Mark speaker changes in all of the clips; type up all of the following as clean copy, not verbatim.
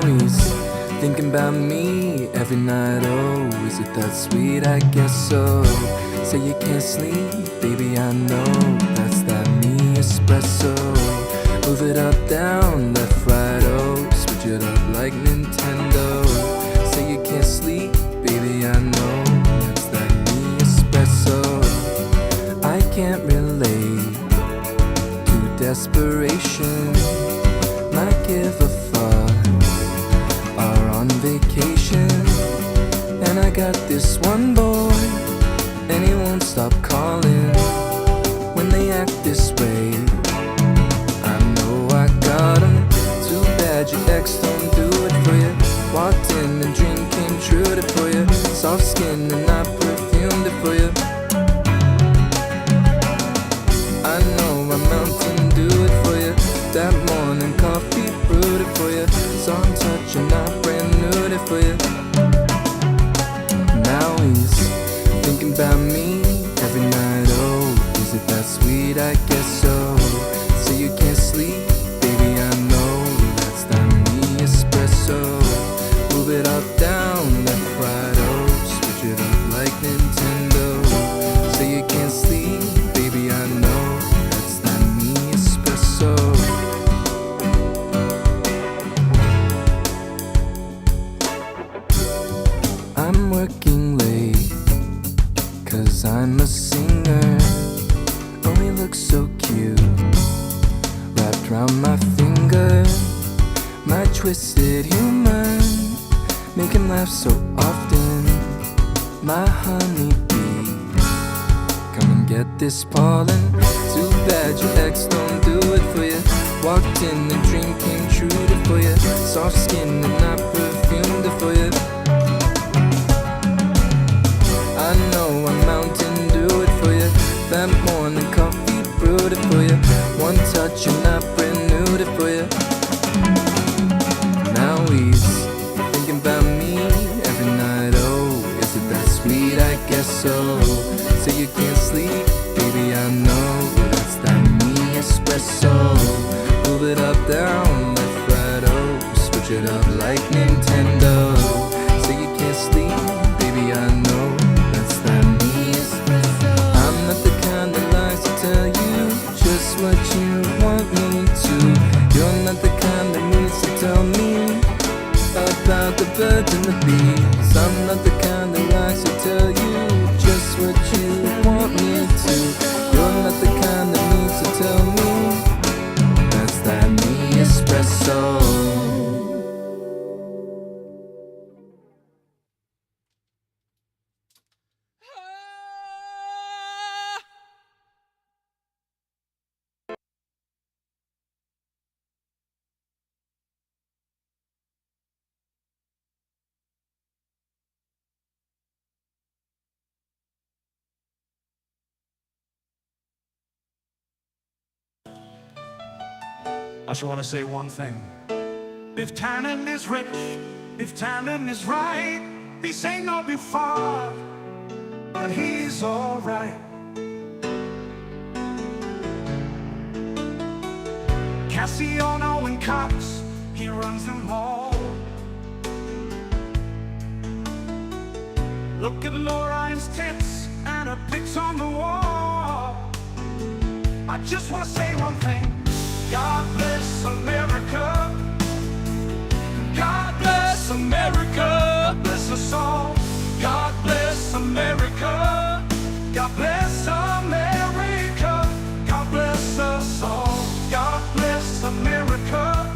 Speaker 1: Now he's thinking about me every night. Oh, is it that sweet? I guess so. Say you can't sleep, baby, I know that's that me espresso. Move it up, down, left, right, oh, switch it up like Nintendo. Say you can't sleep, baby, I know that's that me espresso. I can't relate to desperation. Might give a fuck, are on vacation. And I got this one boy, and he won't stop calling. When they act this way, I know I got him. Too bad your ex don't do it for you. Walked in and dream came true to for you. Soft skin and I perfumed it for you. I know I'm Mountain Dew it for you. That morning coffee brewed it for you. Soft touch and I brand new it for you. Now he's thinking about me every night. Oh, is it that sweet? I guess so. So you can't sleep, baby, I know that's that me espresso. Move it up, down, left, right, oh, switch it up like Nintendo. So you can't sleep, baby, I know that's that me espresso. I'm working late, 'cause I'm a singer. Oh, he looks so cute, wrapped round my finger. My twisted humor, make him laugh so often. My honeybee, come and get this pollen. Too bad your ex don't do it for you. Walked in, the dream came true to for you. Soft skin and I perfumed it for you. I know I'm Mountain Dew it for you. That morning coffee brewed it for you. One touch and I brand new it for you. Now he's thinking about me every night. Oh, is it that sweet? I guess so. Say you can't sleep, baby, I know that's that me espresso. Move it up, down, left, right, oh, switch it up like Nintendo. Say you can't sleep, baby, I know that's that me espresso. I'm not the kind that likes to tell you just what you want me to. You're not the kind that needs to tell me about the birds and the bees. I'm not the kind that likes to tell you just what you want me to. You're not the kind that needs to tell me that's that me espresso.
Speaker 2: I just want to say one thing. If Tannen is rich, if Tannen is right, this ain't no be far, but he's alright. Cassiano and Cox, he runs them all. Look at Lorraine's tits and her pics on the wall. I just want to say one thing. God bless America. God bless America. God bless us all. God bless America. God bless America. God bless us all. God bless America.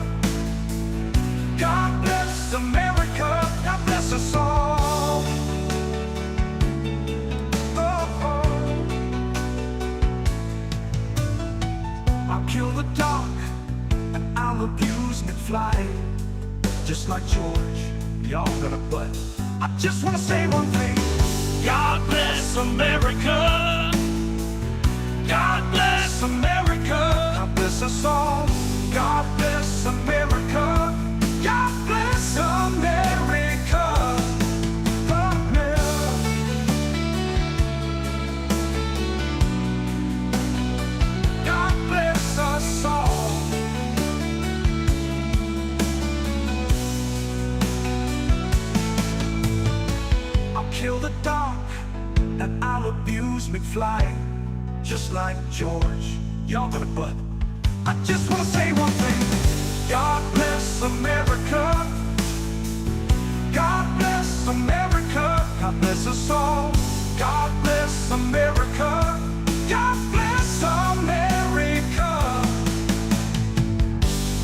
Speaker 2: God bless America. God bless us all. I'll kill the dog and I'll abuse McFly. Just like George, y'all gonna butt. I just wanna say one thing. God bless America. God bless America. God bless us all. God bless America. God bless America. God bless us all. kill the dog and I'll abuse McFly. Just like George, y'all gonna butt. I just wanna say one thing. God bless America. God bless America. God bless us all. God bless America. God bless America.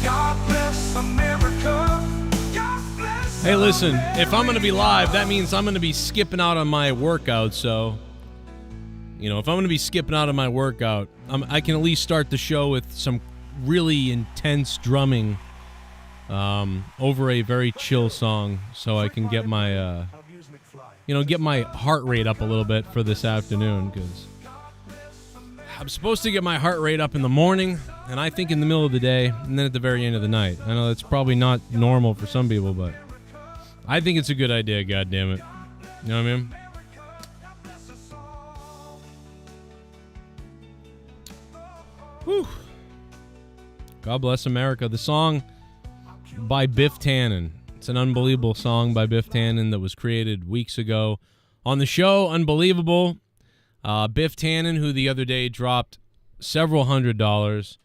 Speaker 2: God bless America. God bless.
Speaker 3: Hey, listen, if I'm going to be live, that means I'm going to be skipping out on my workout. So, you know, if I'm going to be skipping out on my workout, I can at least start the show with some really intense drumming over a very chill song, so I can get my, get my heart rate up a little bit for this afternoon, because I'm supposed to get my heart rate up in the morning, and I think in the middle of the day, and then at the very end of the night. I know that's probably not normal for some people, but I think it's a good idea, goddammit. You know what I mean? Whew. God bless America. The song by Biff Tannen. It's an unbelievable song by Biff Tannen that was created weeks ago on the show. Unbelievable. Biff Tannen, who the other day dropped several $100s.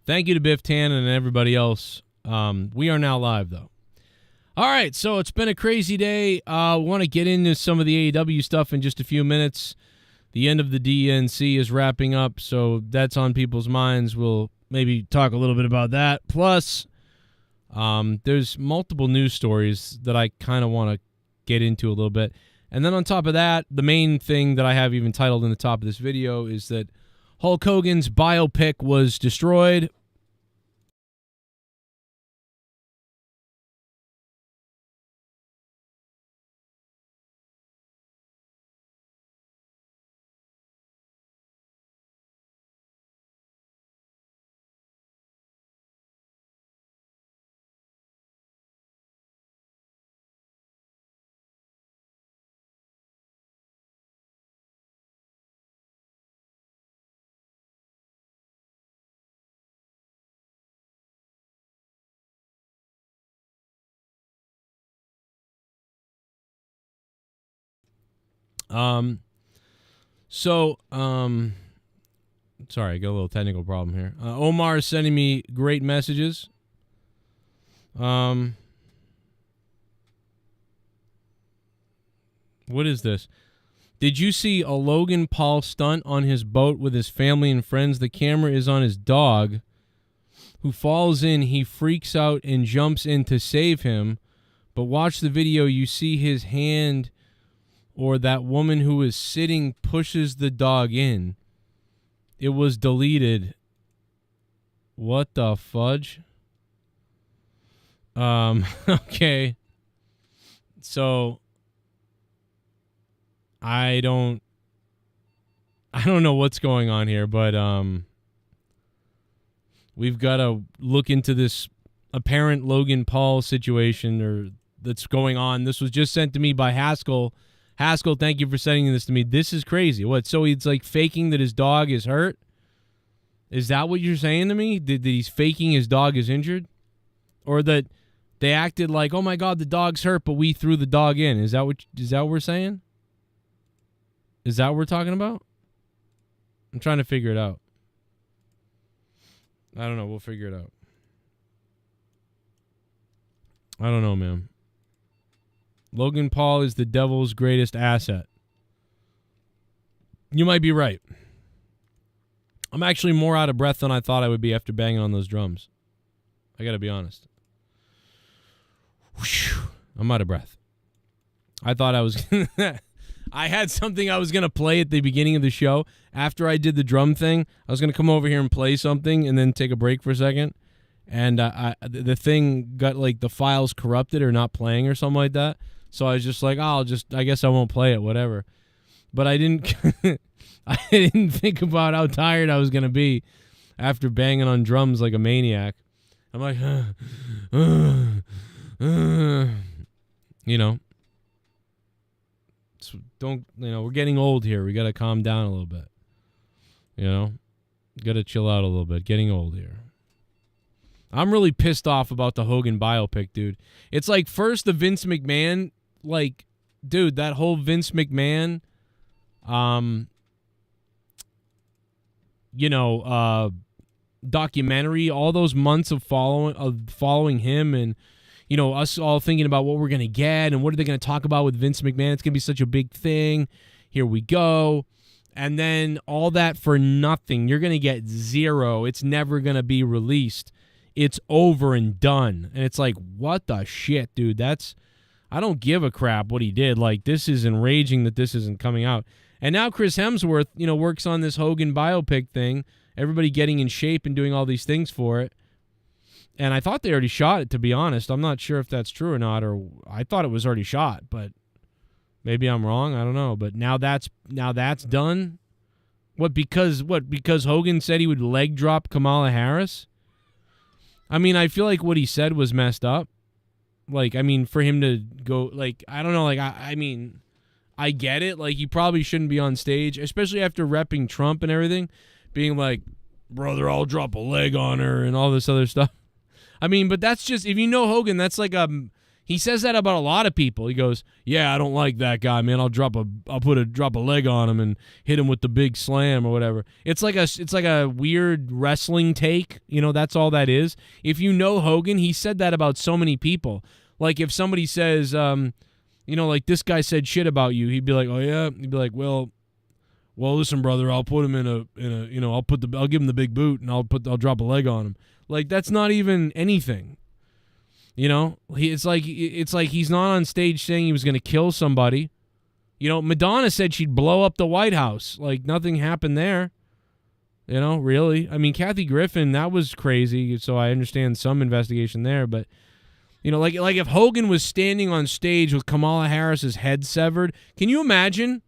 Speaker 3: Thank you to Biff Tannen and everybody else. We are now live, though. All right, so it's been a crazy day. I want to get into some of the AEW stuff in just a few minutes. The end of the DNC is wrapping up, so that's on people's minds. We'll maybe talk a little bit about that. Plus, there's multiple news stories that I kind of want to get into a little bit. And then on top of that, the main thing that I have even titled in the top of this video is that Hulk Hogan's biopic was destroyed. Sorry, I got a little technical problem here. Omar is sending me great messages. What is this? Did you see a Logan Paul stunt on his boat with his family and friends? The camera is on his dog, who falls in. He freaks out and jumps in to save him. But watch the video. You see his hand, or that woman who is sitting pushes the dog in. It was deleted. What the fudge? Okay. So I don't know what's going on here, but we've got to look into this apparent Logan Paul situation that's going on. This was just sent to me by Haskell. Haskell, thank you for sending this to me. This is crazy. What? So he's like faking that his dog is hurt? Is that what you're saying to me? That he's faking his dog is injured? Or that they acted like, oh my God, the dog's hurt, but we threw the dog in? Is that what we're saying? Is that what we're talking about? I'm trying to figure it out. I don't know. We'll figure it out. I don't know, man. Logan Paul is the devil's greatest asset. You might be right. I'm actually more out of breath than I thought I would be after banging on those drums. I got to be honest. Whew, I'm out of breath. I thought I was... I had something I was going to play at the beginning of the show. After I did the drum thing, I was going to come over here and play something and then take a break for a second. And the thing got, like, the files corrupted or not playing or something like that. So I was just like, I guess I won't play it, whatever. But I didn't I didn't think about how tired I was going to be after banging on drums like a maniac. I'm like, you know. So we're getting old here. We got to calm down a little bit. You know? Got to chill out a little bit. Getting old here. I'm really pissed off about the Hogan biopic, dude. It's like first the Vince McMahon, like, dude, that whole Vince McMahon, documentary, all those months of following him, and us all thinking about what we're gonna get and what are they gonna talk about with Vince McMahon. It's gonna be such a big thing. Here we go. And then all that for nothing. You're gonna get zero. It's never gonna be released. It's over and done. And it's like, what the shit, dude? I don't give a crap what he did. Like, this is enraging that this isn't coming out. And now Chris Hemsworth, works on this Hogan biopic thing. Everybody getting in shape and doing all these things for it. And I thought they already shot it, to be honest. I'm not sure if that's true or not, or I thought it was already shot, but maybe I'm wrong. I don't know. But now that's done. Because Hogan said he would leg drop Kamala Harris? I mean, I feel like what he said was messed up. Like, I mean, for him to go, like, I don't know, like, I mean, I get it. Like, you probably shouldn't be on stage, especially after repping Trump and everything, being like, brother, I'll drop a leg on her and all this other stuff. I mean, but that's just, if you know Hogan, that's like, he says that about a lot of people. He goes, yeah, I don't like that guy, man. I'll drop a leg on him and hit him with the big slam or whatever. It's like a weird wrestling take. That's all that is. If you know Hogan, he said that about so many people. Like, if somebody says, like, this guy said shit about you, he'd be like, oh yeah. He'd be like, well, listen, brother, I'll put him in a, I'll give him the big boot and I'll drop a leg on him. Like, that's not even anything. It's like he's not on stage saying he was going to kill somebody. Madonna said she'd blow up the White House. Like, nothing happened there. Really. I mean, Kathy Griffin, that was crazy, so I understand some investigation there, but like if Hogan was standing on stage with Kamala Harris's head severed, can you imagine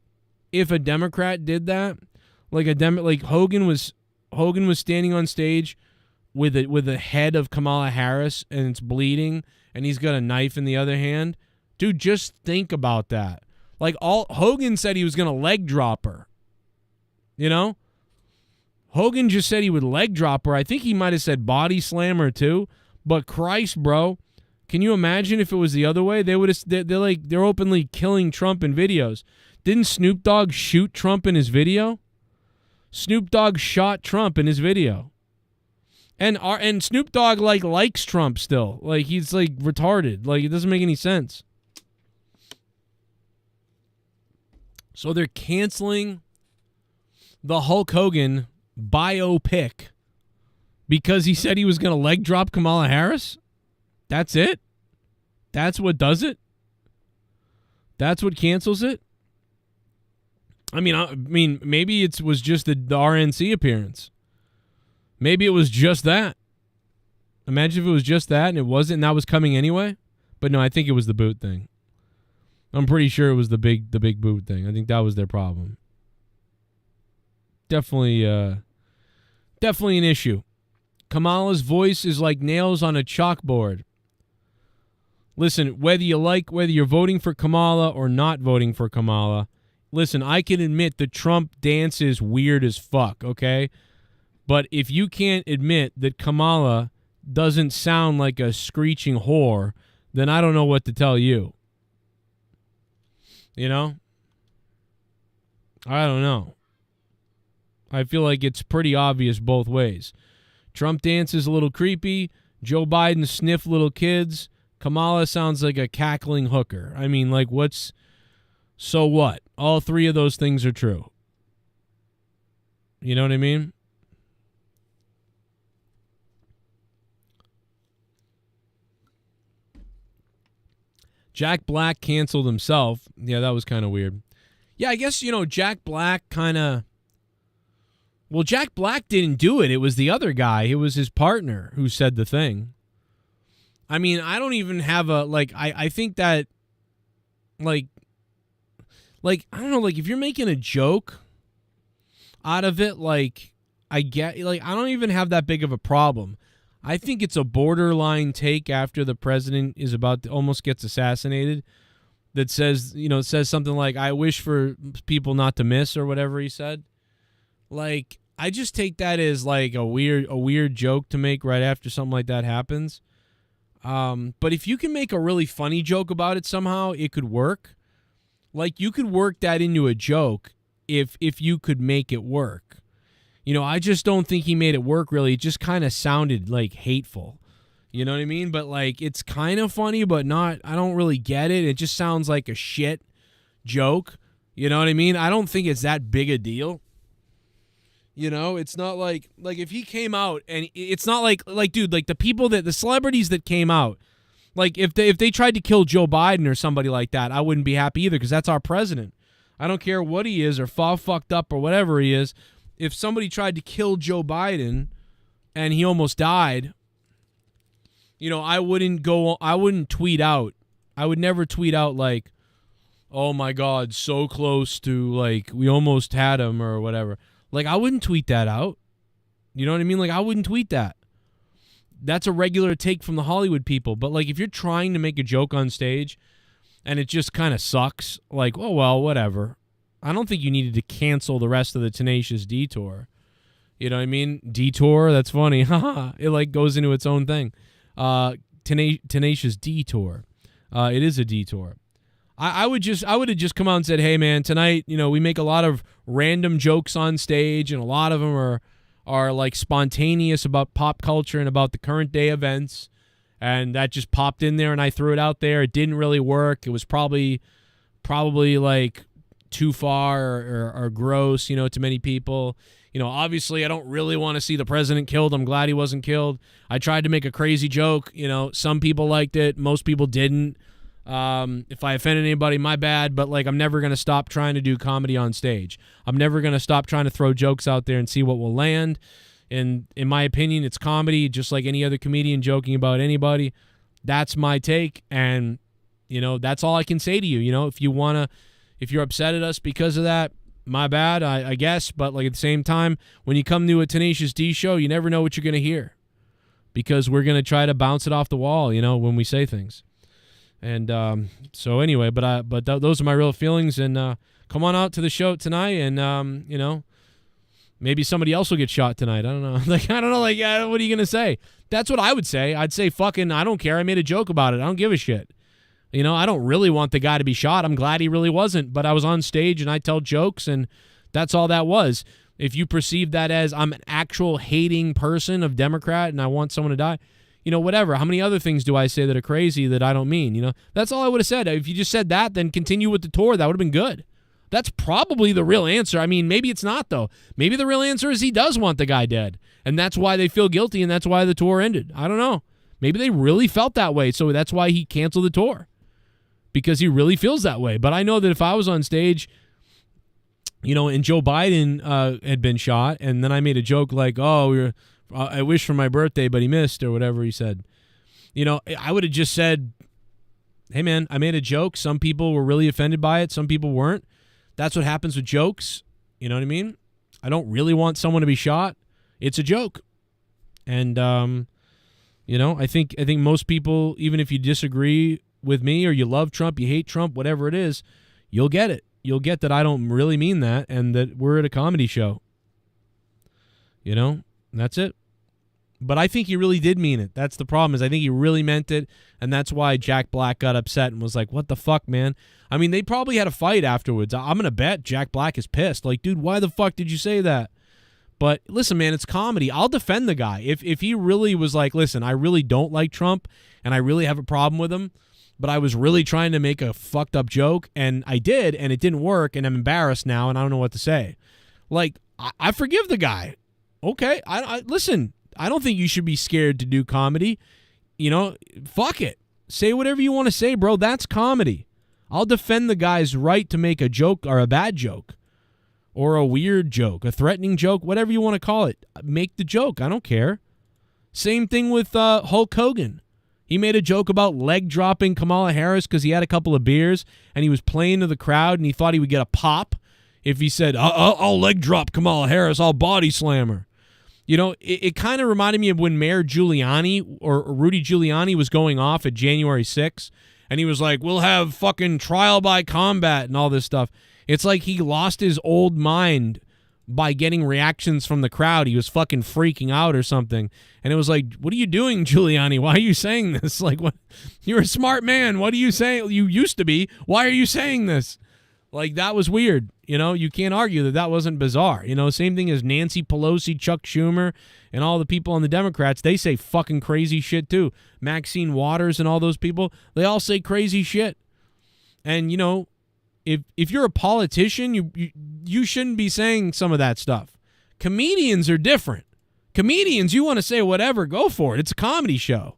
Speaker 3: if a Democrat did that? Like Hogan was standing on stage with the head of Kamala Harris and it's bleeding and he's got a knife in the other hand. Dude, just think about that. Like, Hogan said he was going to leg drop her. Hogan just said he would leg drop her. I think he might have said body slam her too. But Christ, bro, can you imagine if it was the other way? They're openly killing Trump in videos. Didn't Snoop Dogg shoot Trump in his video? Snoop Dogg shot Trump in his video. And Snoop Dogg likes Trump still. Like, he's retarded. Like, it doesn't make any sense. So they're canceling the Hulk Hogan biopic because he said he was going to leg drop Kamala Harris? That's it? That's what does it? That's what cancels it? I mean, maybe it was just the RNC appearance. Maybe it was just that. Imagine if it was just that and it wasn't, and that was coming anyway. But no, I think it was the boot thing. I'm pretty sure it was the big boot thing. I think that was their problem. Definitely an issue. Kamala's voice is like nails on a chalkboard. Listen, whether you're voting for Kamala or not voting for Kamala, listen, I can admit the Trump dance is weird as fuck, okay? But if you can't admit that Kamala doesn't sound like a screeching whore, then I don't know what to tell you. I don't know. I feel like it's pretty obvious both ways. Trump dance is a little creepy. Joe Biden sniff little kids. Kamala sounds like a cackling hooker. I mean, like, so what? All three of those things are true. You know what I mean? Jack Black canceled himself. Yeah, that was kind of weird. Yeah, I guess, Jack Black kind of... Well, Jack Black didn't do it. It was the other guy. It was his partner who said the thing. I mean, I don't even have a... I think that... I don't know, if you're making a joke out of it, I get... I don't even have that big of a problem. I think it's a borderline take after the president is about to almost gets assassinated that says, says something like, I wish for people not to miss or whatever he said. I just take that as a weird joke to make right after something like that happens. But if you can make a really funny joke about it somehow, it could work. Like, you could work that into a joke if you could make it work. I just don't think he made it work, really. It just kind of sounded, like, hateful. You know what I mean? But, like, it's kind of funny, but not, I don't really get it. It just sounds like a shit joke. You know what I mean? I don't think it's that big a deal. It's not like if he came out and it's not like dude, like the celebrities that came out, like if they tried to kill Joe Biden or somebody like that, I wouldn't be happy either, because that's our president. I don't care what he is or fall fucked up or whatever he is. If somebody tried to kill Joe Biden and he almost died, I wouldn't tweet out. I would never tweet out like, oh my God, so close to, like, we almost had him or whatever. Like, I wouldn't tweet that out. You know what I mean? Like, I wouldn't tweet that. That's a regular take from the Hollywood people. But, like, if you're trying to make a joke on stage and it just kind of sucks, like, oh, well, whatever. I don't think you needed to cancel the rest of the Tenacious D tour. You know what I mean? Detour, that's funny. It, like, goes into its own thing. Tenacious D tour. It is a detour. I would have just come out and said, hey, man, tonight, we make a lot of random jokes on stage, and a lot of them are like spontaneous about pop culture and about the current day events, and that just popped in there, and I threw it out there. It didn't really work. It was probably like too far or gross, to many people. Obviously, I don't really want to see the president killed. I'm glad he wasn't killed. I tried to make a crazy joke. Some people liked it. Most people didn't. If I offended anybody, my bad, but like, I'm never going to stop trying to do comedy on stage. I'm never going to stop trying to throw jokes out there and see what will land. And in my opinion, it's comedy, just like any other comedian joking about anybody. That's my take. And, that's all I can say to you. If you're upset at us because of that, my bad, I guess. But like, at the same time, when you come to a Tenacious D show, you never know what you're going to hear, because we're going to try to bounce it off the wall, when we say things. And so anyway, but those are my real feelings. And come on out to the show tonight, and maybe somebody else will get shot tonight. I don't know. What are you gonna say? That's what I would say. I'd say fucking, I don't care. I made a joke about it. I don't give a shit. I don't really want the guy to be shot. I'm glad he really wasn't. But I was on stage and I tell jokes, and that's all that was. If you perceive that as I'm an actual hating person of Democrat and I want someone to die, whatever. How many other things do I say that are crazy that I don't mean? That's all I would have said. If you just said that, then continue with the tour. That would have been good. That's probably the real answer. I mean, maybe it's not, though. Maybe the real answer is he does want the guy dead, and that's why they feel guilty, and that's why the tour ended. I don't know. Maybe they really felt that way, so that's why he canceled the tour, because he really feels that way. But I know that if I was on stage, and Joe Biden had been shot, and then I made a joke like, oh, I wish for my birthday, but he missed, or whatever he said. I would have just said, hey, man, I made a joke. Some people were really offended by it. Some people weren't. That's what happens with jokes. You know what I mean? I don't really want someone to be shot. It's a joke. And, I think most people, even if you disagree with me or you love Trump, you hate Trump, whatever it is, you'll get it. You'll get that I don't really mean that, and that we're at a comedy show. That's it. But I think he really did mean it. That's the problem, is I think he really meant it, and that's why Jack Black got upset and was like, what the fuck, man? I mean, they probably had a fight afterwards. I'm going to bet Jack Black is pissed. Like, dude, why the fuck did you say that? But listen, man, it's comedy. I'll defend the guy. If he really was like, listen, I really don't like Trump, and I really have a problem with him, but I was really trying to make a fucked up joke, and I did, and it didn't work, and I'm embarrassed now, and I don't know what to say. Like, I forgive the guy. Okay, listen, I don't think you should be scared to do comedy. Fuck it. Say whatever you want to say, bro. That's comedy. I'll defend the guy's right to make a joke or a bad joke or a weird joke, a threatening joke, whatever you want to call it. Make the joke. I don't care. Same thing with Hulk Hogan. He made a joke about leg dropping Kamala Harris because he had a couple of beers and he was playing to the crowd and he thought he would get a pop if he said, I'll leg drop Kamala Harris, I'll body slam her. It kind of reminded me of when Mayor Giuliani or Rudy Giuliani was going off at January 6th, and he was like, we'll have fucking trial by combat and all this stuff. It's like he lost his old mind by getting reactions from the crowd. He was fucking freaking out or something. And it was like, what are you doing, Giuliani? Why are you saying this? Like, what? You're a smart man. What are you saying? You used to be. Why are you saying this? Like, that was weird. You know, you can't argue that that wasn't bizarre. You know, same thing as Nancy Pelosi, Chuck Schumer, and all the people on the Democrats. They say fucking crazy shit, too. Maxine Waters and all those people, they all say crazy shit. And, you know, if you're a politician, you shouldn't be saying some of that stuff. Comedians are different. Comedians, you want to say whatever, go for it. It's a comedy show.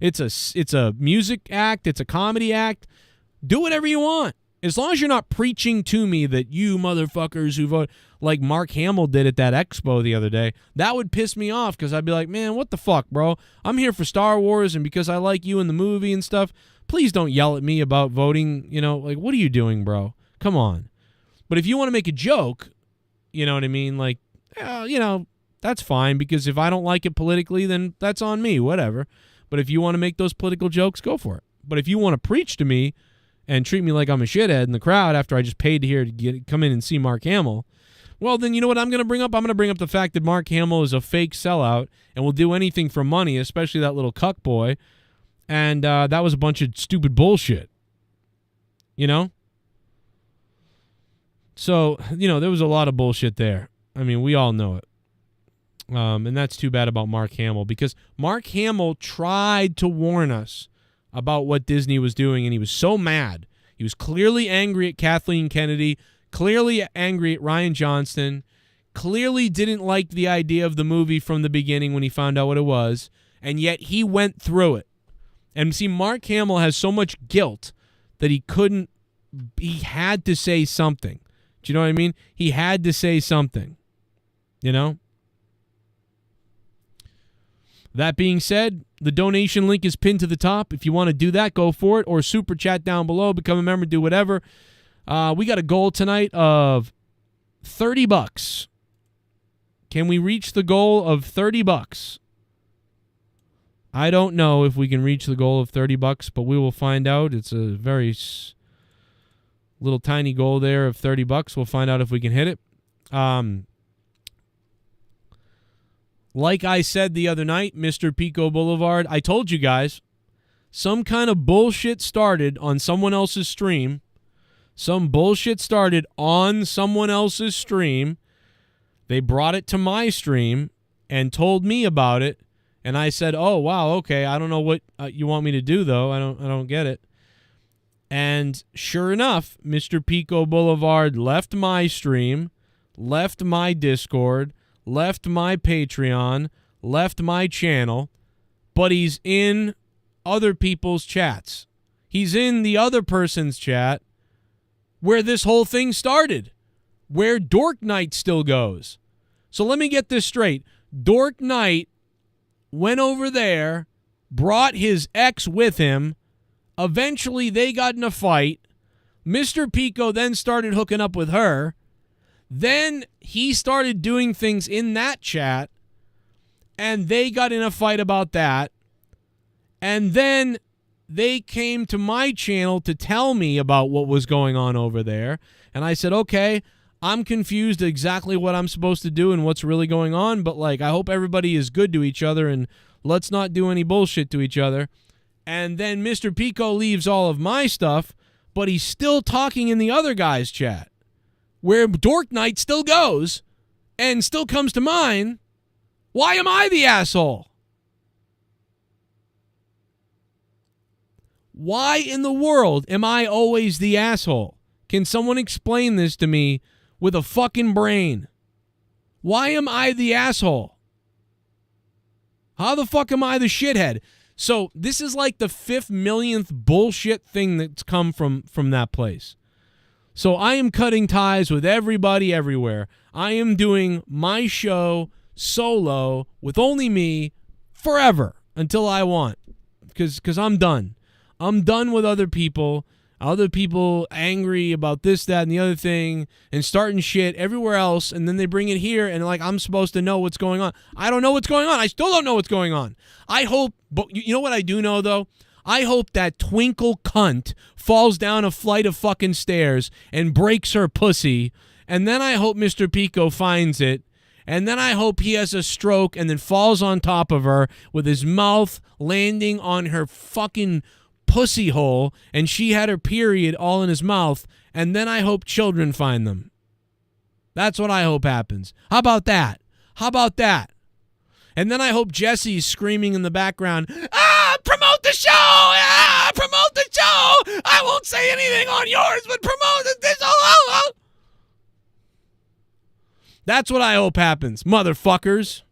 Speaker 3: It's a music act. It's a comedy act. Do whatever you want. As long as you're not preaching to me that you motherfuckers who vote, like Mark Hamill did at that expo the other day, that would piss me off because I'd be like, man, what the fuck, bro? I'm here for Star Wars and because I like you in the movie and stuff. Please don't yell at me about voting. You know, like, what are you doing, bro? Come on. But if you want to make a joke, you know what I mean? Like, you know, that's fine because if I don't like it politically, then that's on me, whatever. But if you want to make those political jokes, go for it. But if you want to preach to me and treat me like I'm a shithead in the crowd after I just paid to come in and see Mark Hamill, well, then you know what I'm going to bring up? I'm going to bring up the fact that Mark Hamill is a fake sellout and will do anything for money, especially that little cuck boy. And that was a bunch of stupid bullshit. You know? So, you know, there was a lot of bullshit there. I mean, we all know it. And that's too bad about Mark Hamill because Mark Hamill tried to warn us about what Disney was doing, and he was so mad. He was clearly angry at Kathleen Kennedy, clearly angry at Ryan Johnston, clearly didn't like the idea of the movie from the beginning when he found out what it was, and yet he went through it. And see, Mark Hamill has so much guilt that he had to say something. Do you know what I mean? He had to say something, you know? That being said, the donation link is pinned to the top. If you want to do that, go for it. Or super chat down below. Become a member. Do whatever. We got a goal tonight of $30. Can we reach the goal of $30? I don't know if we can reach the goal of $30, but we will find out. It's a very little tiny goal there of $30. We'll find out if we can hit it. Like I said the other night, Mr. Pico Boulevard, I told you guys, some kind of bullshit started on someone else's stream. Some bullshit started on someone else's stream. They brought it to my stream and told me about it. And I said, oh, wow, okay, I don't know what you want me to do, though. I don't get it. And sure enough, Mr. Pico Boulevard left my stream, left my Discord, left my Patreon, left my channel, but he's in other people's chats. He's in the other person's chat where this whole thing started, where Dork Knight still goes. So let me get this straight. Dork Knight went over there, brought his ex with him. Eventually, they got in a fight. Mr. Pico then started hooking up with her. Then he started doing things in that chat, and they got in a fight about that. And then they came to my channel to tell me about what was going on over there. And I said, okay, I'm confused exactly what I'm supposed to do and what's really going on, but like, I hope everybody is good to each other and let's not do any bullshit to each other. And then Mr. Pico leaves all of my stuff, but he's still talking in the other guy's chat, where Dork Knight still goes and still comes to mine. Why am I the asshole? Why in the world am I always the asshole? Can someone explain this to me with a fucking brain? Why am I the asshole? How the fuck am I the shithead? So this is like the 5th millionth bullshit thing that's come from that place. So I am cutting ties with everybody everywhere. I am doing my show solo with only me forever until I want. Because I'm done. I'm done with other people angry about this, that, and the other thing, and starting shit everywhere else, and then they bring it here, and like I'm supposed to know what's going on. I don't know what's going on. I still don't know what's going on. I hope, but you know what I do know, though? I hope that twinkle cunt falls down a flight of fucking stairs and breaks her pussy, and then I hope Mr. Pico finds it, and then I hope he has a stroke and then falls on top of her with his mouth landing on her fucking pussy hole, and she had her period all in his mouth, and then I hope children find them. That's what I hope happens. How about that? How about that? And then I hope Jesse's screaming in the background, promote the show! Promote the show! I won't say anything on yours, but promote this. Oh. That's what I hope happens, motherfuckers.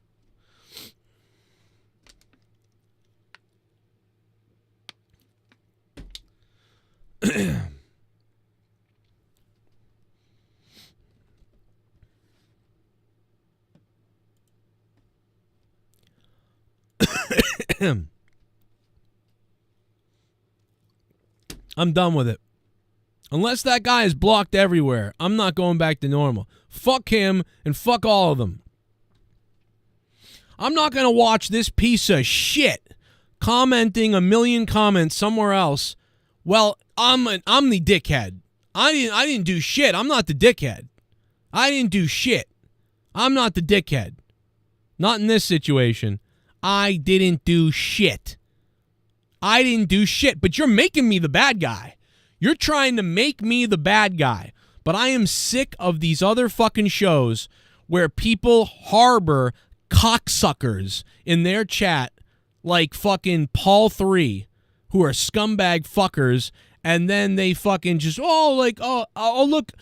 Speaker 3: I'm done with it. Unless that guy is blocked everywhere, I'm not going back to normal. Fuck him and fuck all of them. I'm not going to watch this piece of shit commenting a million comments somewhere else. Well, I'm the dickhead. I didn't do shit. I'm not the dickhead. I didn't do shit. I'm not the dickhead. Not in this situation. I didn't do shit. I didn't do shit, but you're making me the bad guy. You're trying to make me the bad guy. But I am sick of these other fucking shows where people harbor cocksuckers in their chat like fucking Paul 3, who are scumbag fuckers, and then they fucking just, look,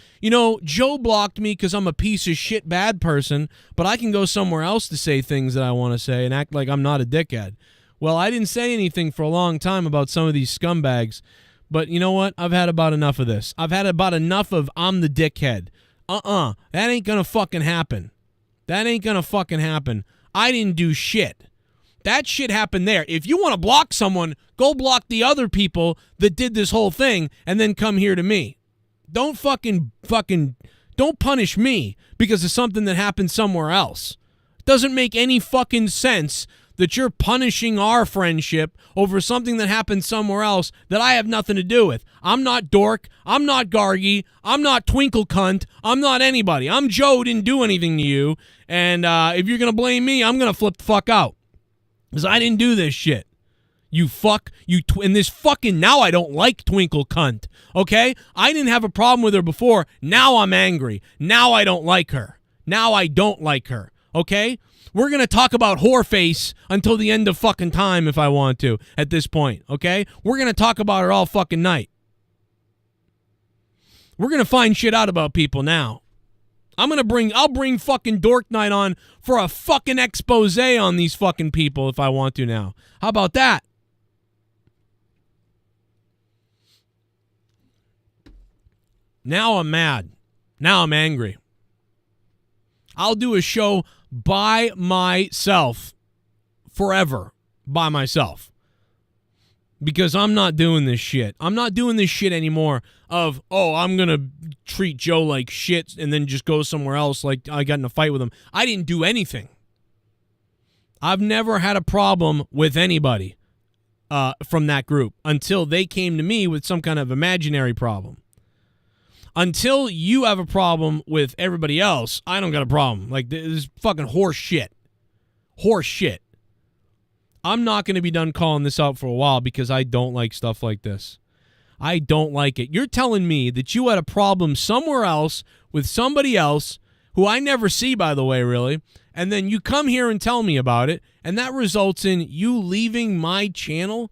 Speaker 3: Joe blocked me because I'm a piece of shit bad person, but I can go somewhere else to say things that I want to say and act like I'm not a dickhead. Well, I didn't say anything for a long time about some of these scumbags, but you know what? I've had about enough of this. I've had about enough of I'm the dickhead. That ain't gonna fucking happen. That ain't gonna fucking happen. I didn't do shit. That shit happened there. If you want to block someone, go block the other people that did this whole thing and then come here to me. Don't don't punish me because of something that happened somewhere else. It doesn't make any fucking sense that you're punishing our friendship over something that happened somewhere else that I have nothing to do with. I'm not Dork. I'm not Gargy. I'm not Twinkle Cunt. I'm not anybody. I'm Joe who didn't do anything to you. And if you're going to blame me, I'm going to flip the fuck out. Because I didn't do this shit. You fuck. And this fucking, now I don't like Twinkle Cunt. Okay? I didn't have a problem with her before. Now I'm angry. Now I don't like her. Now I don't like her. Okay? We're going to talk about whoreface until the end of fucking time if I want to at this point, okay? We're going to talk about her all fucking night. We're going to find shit out about people now. I'll bring fucking Dork Night on for a fucking expose on these fucking people if I want to now. How about that? Now I'm mad. Now I'm angry. I'll do a show by myself forever by myself because I'm not doing this shit. I'm not doing this shit anymore of, I'm going to treat Joe like shit and then just go somewhere else like I got in a fight with him. I didn't do anything. I've never had a problem with anybody from that group until they came to me with some kind of imaginary problem. Until you have a problem with everybody else, I don't got a problem. Like, this is fucking horse shit. Horse shit. I'm not going to be done calling this out for a while because I don't like stuff like this. I don't like it. You're telling me that you had a problem somewhere else with somebody else, who I never see, by the way, really, and then you come here and tell me about it, and that results in you leaving my channel.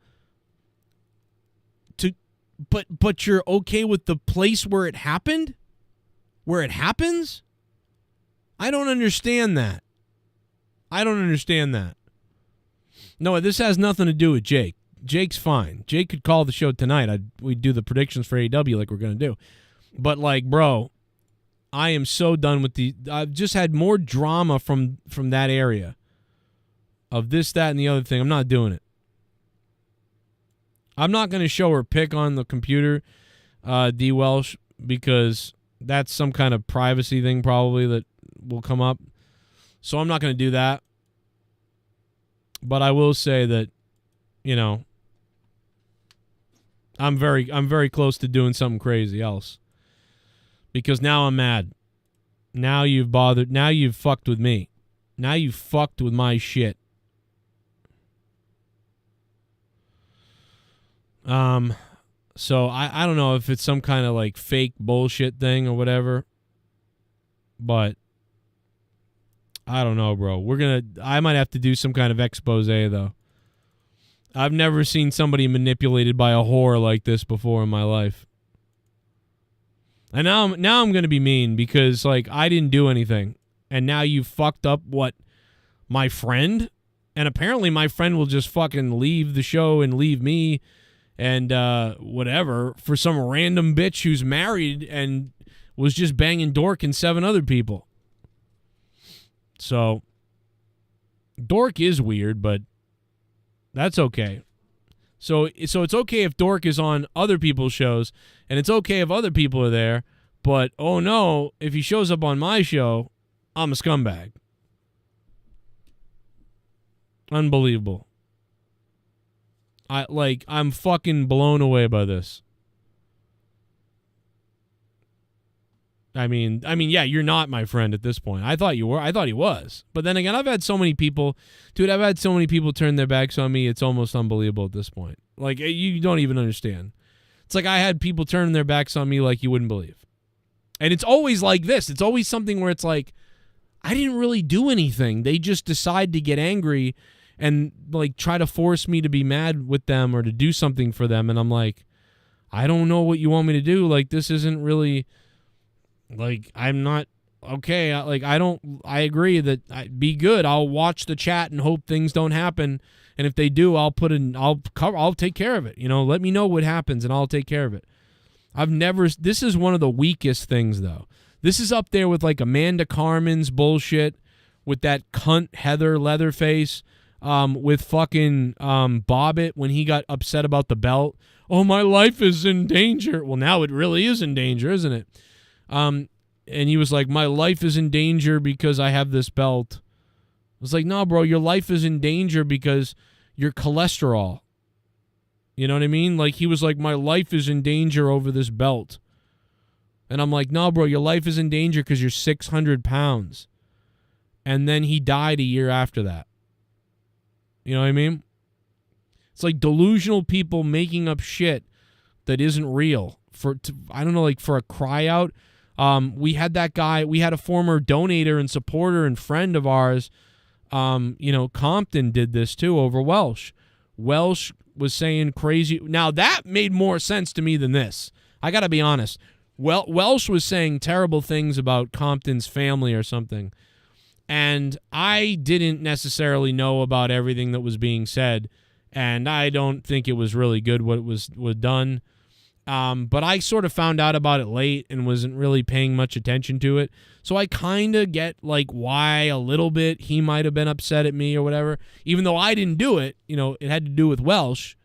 Speaker 3: But you're okay with the place where it happened? Where it happens? I don't understand that. I don't understand that. No, this has nothing to do with Jake. Jake's fine. Jake could call the show tonight. We'd do the predictions for AEW like we're going to do. But, like, bro, I am so done with I've just had more drama from that area. Of this, that, and the other thing. I'm not doing it. I'm not going to show her pic on the computer, D. Welsh, because that's some kind of privacy thing probably that will come up. So I'm not going to do that. But I will say that, I'm very close to doing something crazy else. Because now I'm mad. Now you've bothered. Now you've fucked with me. Now you've fucked with my shit. So I don't know if it's some kind of like fake bullshit thing or whatever. But I don't know, bro. I might have to do some kind of expose though. I've never seen somebody manipulated by a whore like this before in my life. And now I'm going to be mean because like I didn't do anything. And now you fucked up my friend? And apparently my friend will just fucking leave the show and leave me and whatever for some random bitch who's married and was just banging Dork and 7 other people. So Dork is weird, but that's okay. So it's okay if Dork is on other people's shows, and it's okay if other people are there, but oh no, if he shows up on my show, I'm a scumbag. Unbelievable. I'm fucking blown away by this. I mean, yeah, you're not my friend at this point. I thought you were. I thought he was. But then again, I've had so many people turn their backs on me. It's almost unbelievable at this point. Like, you don't even understand. It's like I had people turning their backs on me like you wouldn't believe. And it's always like this. It's always something where it's like, I didn't really do anything. They just decide to get angry and like try to force me to be mad with them or to do something for them. And I'm like, I don't know what you want me to do. Like, this isn't really... Like, I'm not okay. I agree that be good. I'll watch the chat and hope things don't happen. And if they do, I'll take care of it. You know, let me know what happens and I'll take care of it. This is one of the weakest things though. This is up there with like Amanda Carmen's bullshit with that cunt Heather Leatherface, with fucking Bobbitt when he got upset about the belt. Oh, my life is in danger. Well, now it really is in danger, isn't it? And he was like, my life is in danger because I have this belt. I was like, no, bro, your life is in danger because your cholesterol. You know what I mean? Like, he was like, my life is in danger over this belt. And I'm like, no, bro, your life is in danger because you're 600 pounds. And then he died a year after that. You know what I mean? It's like delusional people making up shit that isn't real. For a cry out. We had that guy, we had a former donator and supporter and friend of ours, Compton did this too over Welsh. Welsh was saying crazy. Now that made more sense to me than this. I got to be honest. Welsh was saying terrible things about Compton's family or something. And I didn't necessarily know about everything that was being said. And I don't think it was really good what was done. But I sort of found out about it late and wasn't really paying much attention to it. So I kind of get like why a little bit he might have been upset at me or whatever, even though I didn't do it. You know, it had to do with Welsh.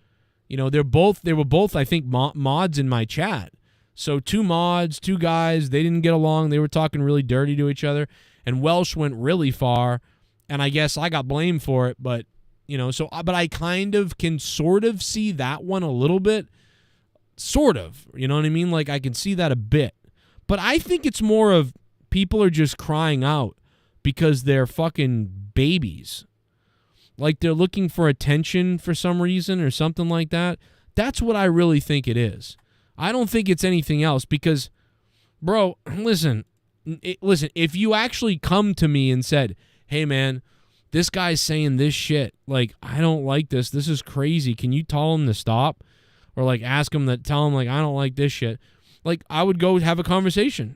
Speaker 3: You know, they were both, I think, mods in my chat. So 2 mods, 2 guys, they didn't get along. They were talking really dirty to each other. And Welsh went really far. And I guess I got blamed for it. But, but I kind of can sort of see that one a little bit. Sort of, you know what I mean? Like, I can see that a bit. But I think it's more of people are just crying out because they're fucking babies. Like, they're looking for attention for some reason or something like that. That's what I really think it is. I don't think it's anything else because, bro, listen, if you actually come to me and said, hey, man, this guy's saying this shit. Like, I don't like this. This is crazy. Can you tell him to stop? Or like tell him like, I don't like this shit. Like, I would go have a conversation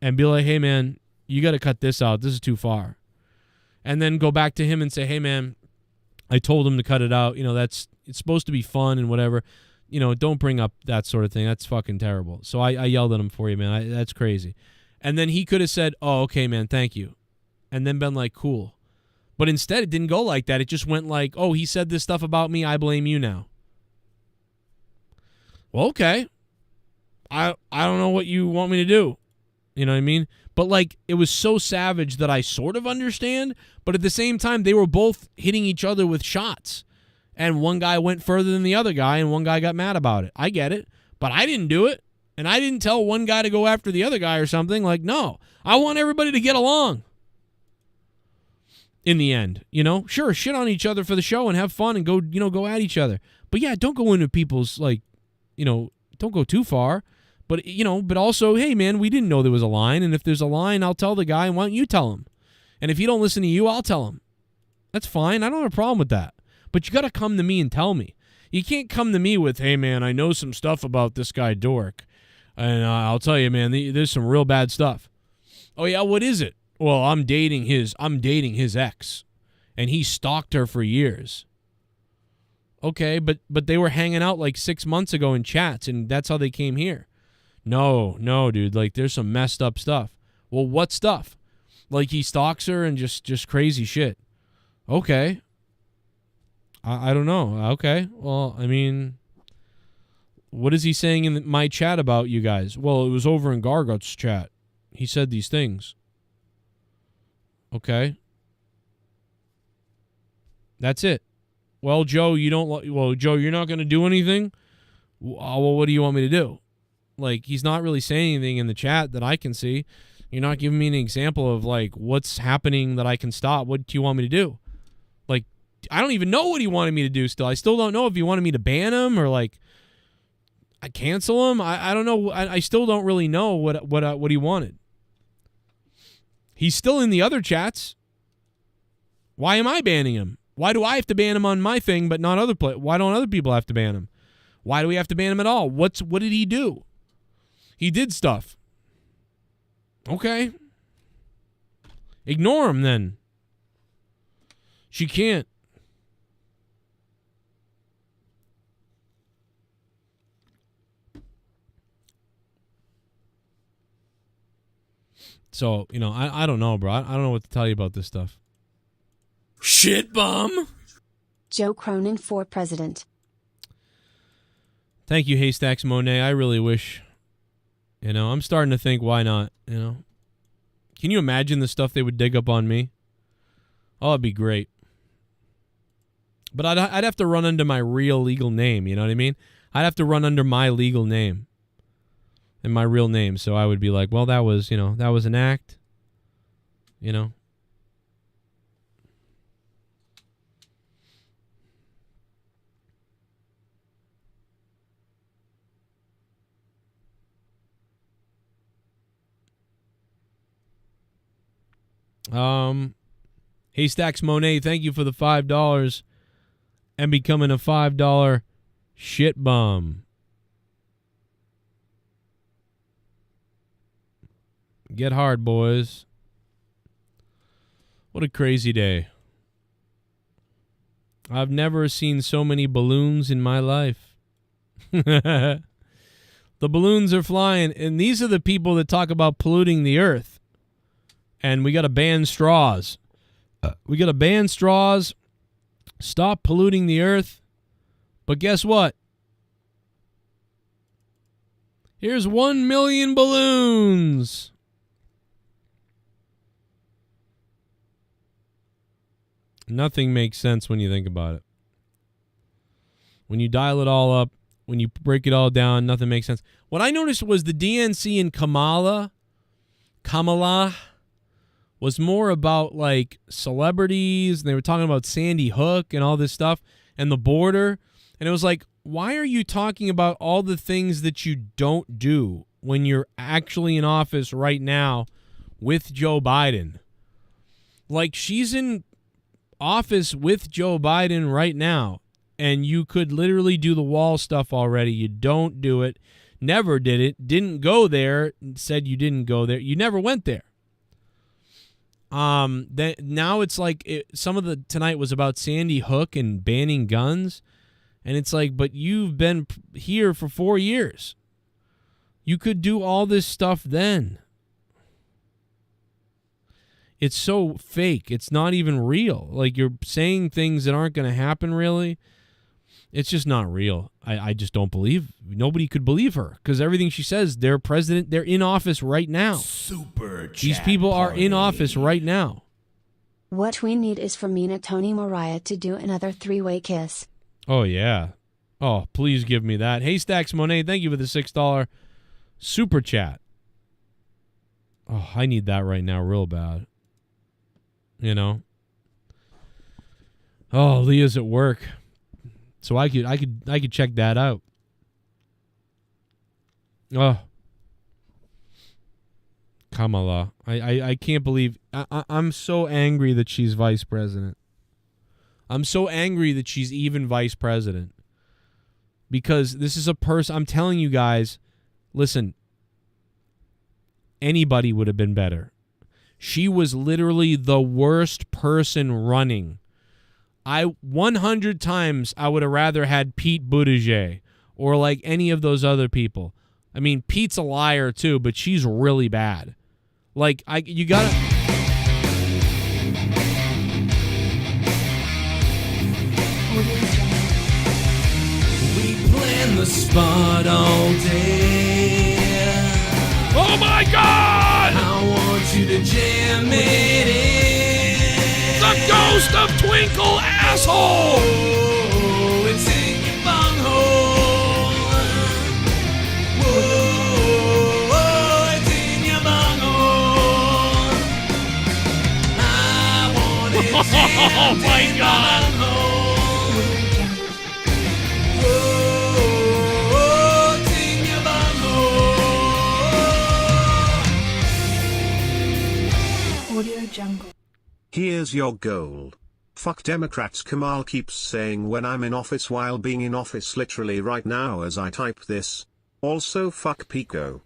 Speaker 3: and be like, hey man, you got to cut this out. This is too far. And then go back to him and say, hey man, I told him to cut it out. It's supposed to be fun and whatever. Don't bring up that sort of thing. That's fucking terrible. So I yelled at him for you, man. That's crazy. And then he could have said, oh, okay, man, thank you. And then been like, cool. But instead it didn't go like that. It just went like, oh, he said this stuff about me. I blame you now. Well, okay, I don't know what you want me to do. You know what I mean? But, like, it was so savage that I sort of understand, but at the same time, they were both hitting each other with shots. And one guy went further than the other guy, and one guy got mad about it. I get it, but I didn't do it. And I didn't tell one guy to go after the other guy or something. Like, no, I want everybody to get along. In the end, sure, shit on each other for the show and have fun and go at each other. But, yeah, don't go into people's, like, don't go too far. But, but also, hey, man, we didn't know there was a line. And if there's a line, I'll tell the guy. Why don't you tell him? And if he don't listen to you, I'll tell him. That's fine. I don't have a problem with that. But you got to come to me and tell me. You can't come to me with, hey, man, I know some stuff about this guy Dork. And I'll tell you, man, there's some real bad stuff. Oh, yeah, what is it? Well, I'm dating his ex. And he stalked her for years. Okay, but they were hanging out like 6 months ago in chats, and that's how they came here. No, dude. Like, there's some messed up stuff. Well, what stuff? Like, he stalks her and just crazy shit. Okay. I don't know. Okay. Well, I mean, what is he saying in my chat about you guys? Well, it was over in Gargot's chat. He said these things. Okay. That's it. Well, Joe, you're not going to do anything? Well, what do you want me to do? Like, he's not really saying anything in the chat that I can see. You're not giving me an example of, like, what's happening that I can stop. What do you want me to do? Like, I don't even know what he wanted me to do still. I still don't know if he wanted me to ban him or, like, I cancel him. I don't know. I still don't really know what he wanted. He's still in the other chats. Why am I banning him? Why do I have to ban him on my thing but not other Why don't other people have to ban him? Why do we have to ban him at all? What did he do? He did stuff. Okay. Ignore him then. She can't. So, I don't know, bro. I don't know what to tell you about this stuff. Shit bum.
Speaker 4: Joe Cronin for president.
Speaker 3: Thank you, Haystacks Monet. I really wish... I'm starting to think, why not? Can you imagine the stuff they would dig up on me? Oh, it'd be great. But I'd have to run under my real legal name, you know what I mean? I'd have to run under my legal name and my real name. So I would be like, well, that was an act, Haystacks Monet, thank you for the $5 and becoming a $5 shit bum. Get hard, boys. What a crazy day. I've never seen so many balloons in my life. The balloons are flying, and these are the people that talk about polluting the earth. And we got to ban straws. We got to ban straws. Stop polluting the earth. But guess what? Here's 1 million balloons. Nothing makes sense when you think about it. When you dial it all up, when you break it all down, nothing makes sense. What I noticed was the DNC and Kamala was more about like celebrities, and they were talking about Sandy Hook and all this stuff and the border. And it was like, why are you talking about all the things that you don't do when you're actually in office right now with Joe Biden? Like, she's in office with Joe Biden right now, and you could literally do the wall stuff already. You don't do it. Never did it. Didn't go there. Said you didn't go there. You never went there. Now it's like some of the tonight was about Sandy Hook and banning guns, and it's like, but you've been here for 4 years. You could do all this stuff then. It's so fake. It's not even real. Like, you're saying things that aren't going to happen really. It's just not real. I just don't believe. Nobody could believe her because everything she says, they're president. They're in office right now.
Speaker 2: Super chat
Speaker 3: These people are
Speaker 2: party.
Speaker 3: in office right now.
Speaker 4: What we need is for Mina Tony Mariah to do another 3-way kiss.
Speaker 3: Oh, yeah. Oh, please give me that. Haystacks Monet, thank you for the $6 super chat. Oh, I need that right now real bad. Oh, Leah's at work. So I could check that out. Oh, Kamala. I can't believe. I'm so angry that she's vice president. I'm so angry that she's even vice president. Because this is a person, I'm telling you guys, listen, anybody would have been better. She was literally the worst person running. 100 times I would have rather had Pete Buttigieg or like any of those other people. I mean, Pete's a liar too, but she's really bad. Like, you gotta...
Speaker 1: The spot all day.
Speaker 3: Oh my God!
Speaker 1: I want you to jam it in.
Speaker 3: The ghost of Twinkle Asshole!
Speaker 1: Oh, it's in your bunghole. Whoa, it's in your bunghole. I want it jammed
Speaker 3: Oh my
Speaker 1: in
Speaker 3: God!
Speaker 1: my bunghole.
Speaker 5: Here's your goal. Fuck Democrats. Kamal keeps saying when I'm in office while being in office literally right now as I type this. Also fuck Pico.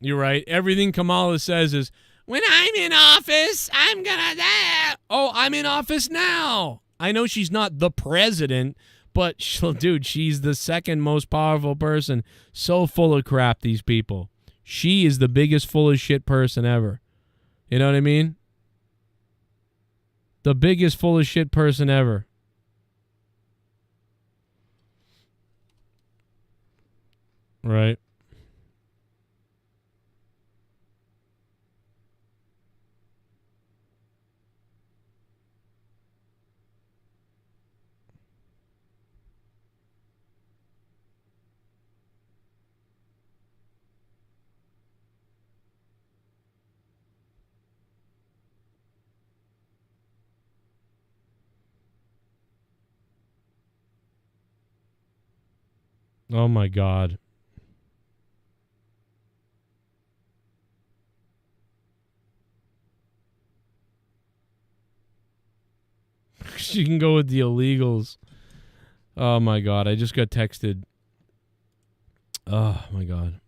Speaker 3: You're right. Everything Kamala says is, when I'm in office, I'm gonna die. Oh, I'm in office now. I know she's not the president, but dude, she's the second most powerful person. So full of crap, these people. She is the biggest full of shit person ever. You know what I mean? The biggest full of shit person ever. Right. Oh my God. She can go with the illegals. Oh my God. I just got texted. Oh my God.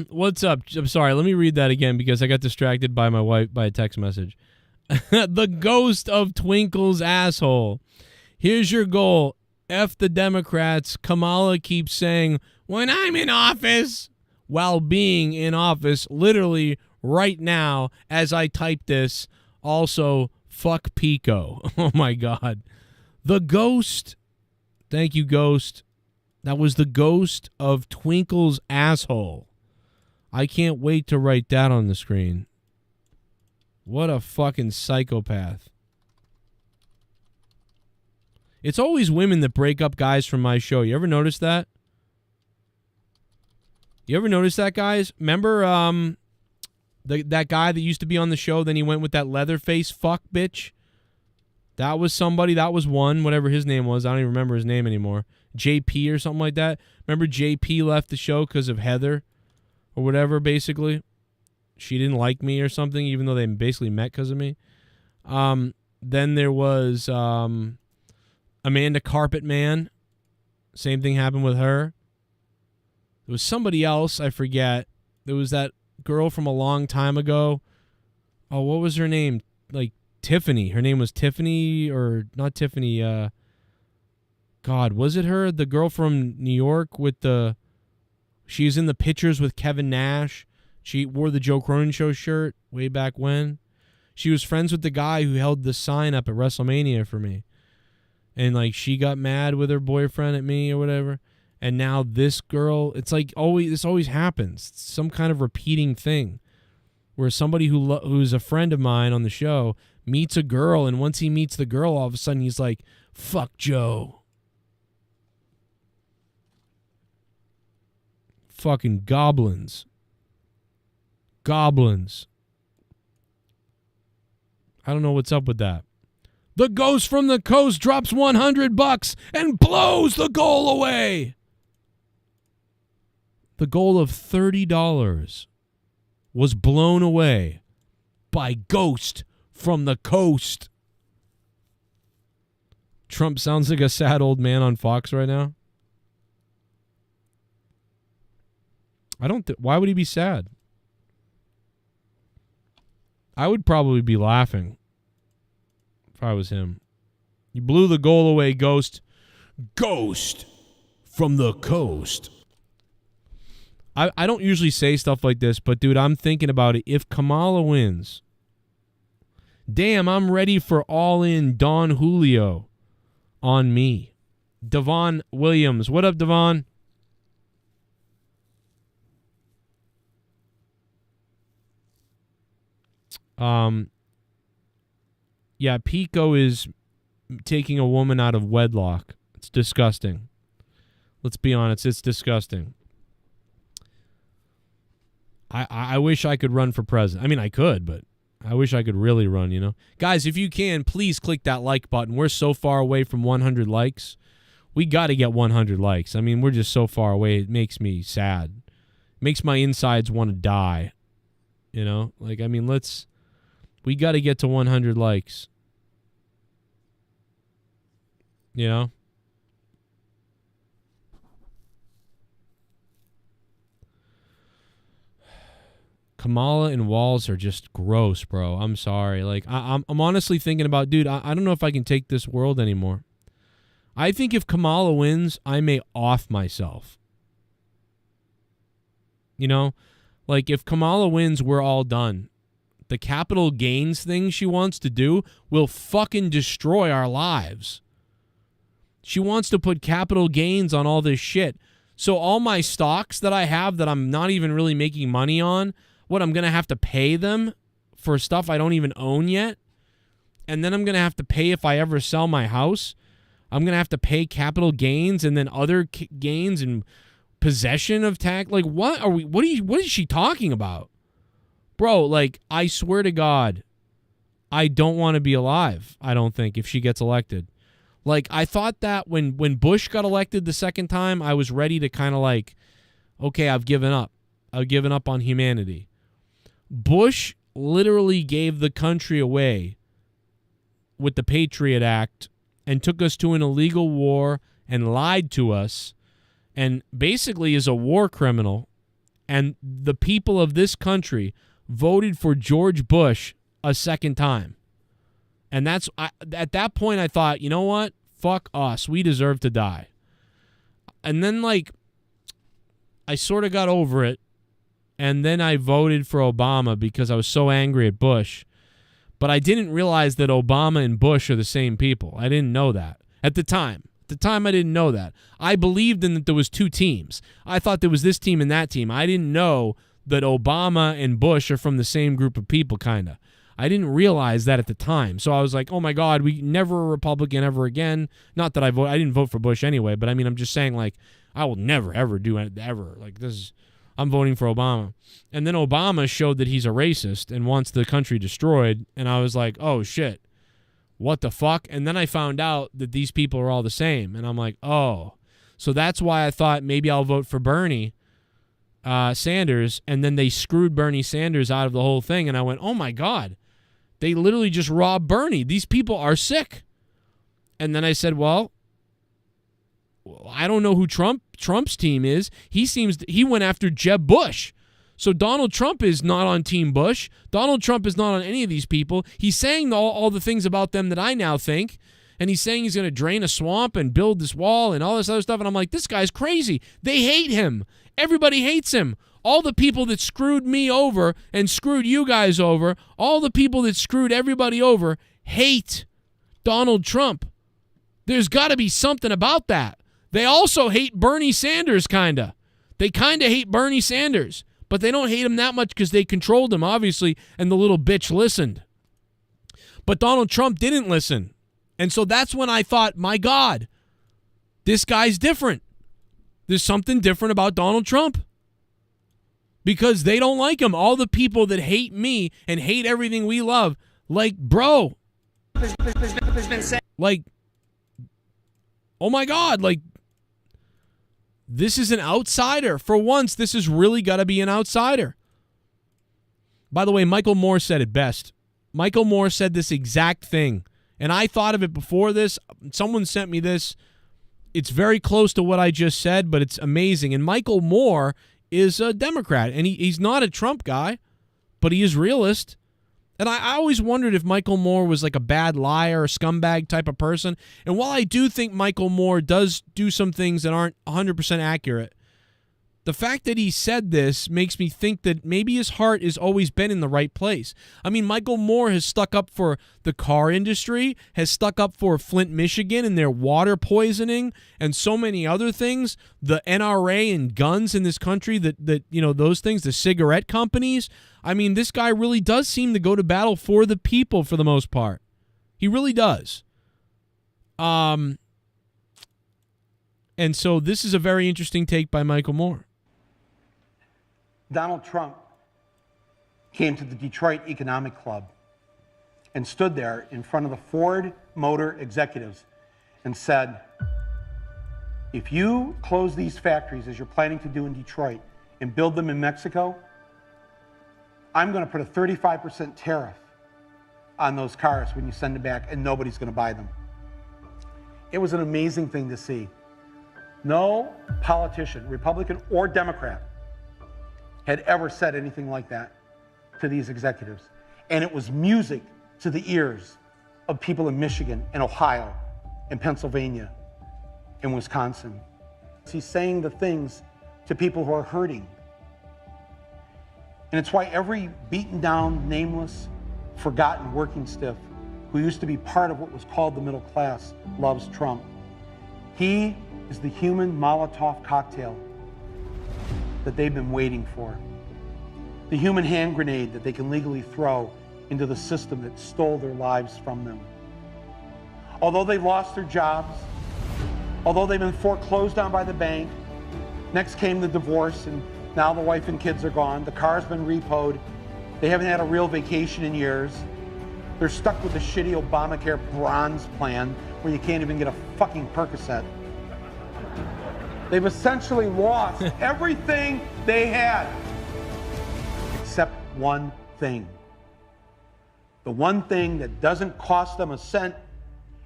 Speaker 3: What's up? I'm sorry. Let me read that again because I got distracted by my wife by a text message. The ghost of Twinkle's asshole. Here's your goal. F the Democrats. Kamala keeps saying, when I'm in office, while being in office, literally right now as I type this. Also, fuck Pico. Oh my God. The ghost. Thank you, ghost. That was the ghost of Twinkle's asshole. I can't wait to write that on the screen. What a fucking psychopath. It's always women that break up guys from my show. You ever notice that? You ever notice that, guys? Remember that guy that used to be on the show, then he went with that Leatherface fuck bitch? That was somebody. That was one, whatever his name was. I don't even remember his name anymore. JP or something like that. Remember JP left the show because of Heather or whatever, basically. She didn't like me or something, even though they basically met because of me. Then there was Amanda Carpetman. Same thing happened with her. There was somebody else, I forget. There was that girl from a long time ago. Oh, what was her name? Like Tiffany. Her name was Tiffany, or not Tiffany. God, was it her? The girl from New York with the... She was in the pictures with Kevin Nash. She wore the Joe Cronin Show shirt way back when. She was friends with the guy who held the sign up at WrestleMania for me. And, like, she got mad with her boyfriend at me or whatever. And now this girl... It's like this always happens. It's some kind of repeating thing. Where somebody who's a friend of mine on the show meets a girl, and once he meets the girl, all of a sudden he's like, fuck Joe. Fucking goblins. Goblins. I don't know what's up with that. The ghost from the coast drops $100 and blows the goal away. The goal of $30 was blown away by Ghost from the Coast. Trump sounds like a sad old man on Fox right now. Why would he be sad? I would probably be laughing if I was him. You blew the goal away, Ghost. Ghost from the Coast. I don't usually say stuff like this, but dude, I'm thinking about it. If Kamala wins, damn, I'm ready for All In Don Julio on me. Devon Williams. What up, Devon? Yeah, Pico is taking a woman out of wedlock. It's disgusting. Let's be honest, it's disgusting. I wish I could run for president. I mean, I could, but I wish I could really run, you know? Guys, if you can, please click that like button. We're so far away from 100 likes. We got to get 100 likes. I mean, we're just so far away. It makes me sad. It makes my insides want to die. You know? Like, I mean, we got to get to 100 likes. You know? Kamala and Walz are just gross, bro. I'm sorry. Like, I'm honestly thinking about, dude, I don't know if I can take this world anymore. I think if Kamala wins, I may off myself. You know? Like, if Kamala wins, we're all done. The capital gains thing she wants to do will fucking destroy our lives. She wants to put capital gains on all this shit. So all my stocks that I have that I'm not even really making money on, what, I'm going to have to pay them for stuff I don't even own yet? And then I'm going to have to pay if I ever sell my house. I'm going to have to pay capital gains and then other gains and possession of tax. Like, what is she talking about? Bro, like, I swear to God, I don't want to be alive, I don't think, if she gets elected. Like, I thought that when Bush got elected the second time, I was ready to kind of like, okay, I've given up. I've given up on humanity. Bush literally gave the country away with the Patriot Act and took us to an illegal war and lied to us and basically is a war criminal. And the people of this country voted for George Bush a second time. And at that point, I thought, you know what? Fuck us. We deserve to die. And then, like, I sort of got over it. And then I voted for Obama because I was so angry at Bush. But I didn't realize that Obama and Bush are the same people. I didn't know that at the time. At the time, I didn't know that. I believed in that there was two teams. I thought there was this team and that team. I didn't know that Obama and Bush are from the same group of people, kind of. I didn't realize that at the time. So I was like, oh my God, we never a Republican ever again. Not that I didn't vote for Bush anyway, but I mean, I'm just saying, like, I will never, ever do it, ever. Like, I'm voting for Obama. And then Obama showed that he's a racist and wants the country destroyed. And I was like, oh shit, what the fuck? And then I found out that these people are all the same. And I'm like, oh. So that's why I thought maybe I'll vote for Bernie Sanders. And then they screwed Bernie Sanders out of the whole thing. And I went, oh my God. They literally just robbed Bernie. These people are sick. And then I said, well, I don't know who Trump's team is. He went after Jeb Bush. So Donald Trump is not on Team Bush. Donald Trump is not on any of these people. He's saying all the things about them that I now think. And he's saying he's going to drain a swamp and build this wall and all this other stuff. And I'm like, this guy's crazy. They hate him. Everybody hates him. All the people that screwed me over and screwed you guys over, all the people that screwed everybody over hate Donald Trump. There's got to be something about that. They also hate Bernie Sanders, kind of. They kind of hate Bernie Sanders, but they don't hate him that much because they controlled him, obviously, and the little bitch listened. But Donald Trump didn't listen. And so that's when I thought, my God, this guy's different. There's something different about Donald Trump. Because they don't like him. All the people that hate me and hate everything we love, like, bro,
Speaker 6: There's been said.
Speaker 3: Like, oh my God, like, this is an outsider. For once, this has really got to be an outsider. By the way, Michael Moore said it best. Michael Moore said this exact thing. And I thought of it before this. Someone sent me this. It's very close to what I just said, but it's amazing. And Michael Moore is a Democrat. And he's not a Trump guy, but he is realist. And I always wondered if Michael Moore was like a bad liar, a scumbag type of person. And while I do think Michael Moore does do some things that aren't 100% accurate, the fact that he said this makes me think that maybe his heart has always been in the right place. I mean, Michael Moore has stuck up for the car industry, has stuck up for Flint, Michigan and their water poisoning and so many other things, the NRA and guns in this country, that you know, those things, the cigarette companies. I mean, this guy really does seem to go to battle for the people for the most part. He really does. And so this is a very interesting take by Michael Moore.
Speaker 7: Donald Trump came to the Detroit Economic Club and stood there in front of the Ford Motor executives and said, if you close these factories as you're planning to do in Detroit and build them in Mexico, I'm going to put a 35% tariff on those cars when you send them back, and nobody's going to buy them. It was an amazing thing to see. No politician, Republican or Democrat, had ever said anything like that to these executives. And it was music to the ears of people in Michigan and Ohio and Pennsylvania and Wisconsin. He's saying the things to people who are hurting. And it's why every beaten down, nameless, forgotten working stiff who used to be part of what was called the middle class loves Trump. He is the human Molotov cocktail that they've been waiting for. The human hand grenade that they can legally throw into the system that stole their lives from them. Although they lost their jobs, although they've been foreclosed on by the bank, next came the divorce, and now the wife and kids are gone, the car's been repoed, they haven't had a real vacation in years, they're stuck with the shitty Obamacare bronze plan where you can't even get a fucking Percocet. They've essentially lost everything they had, except one thing. The one thing that doesn't cost them a cent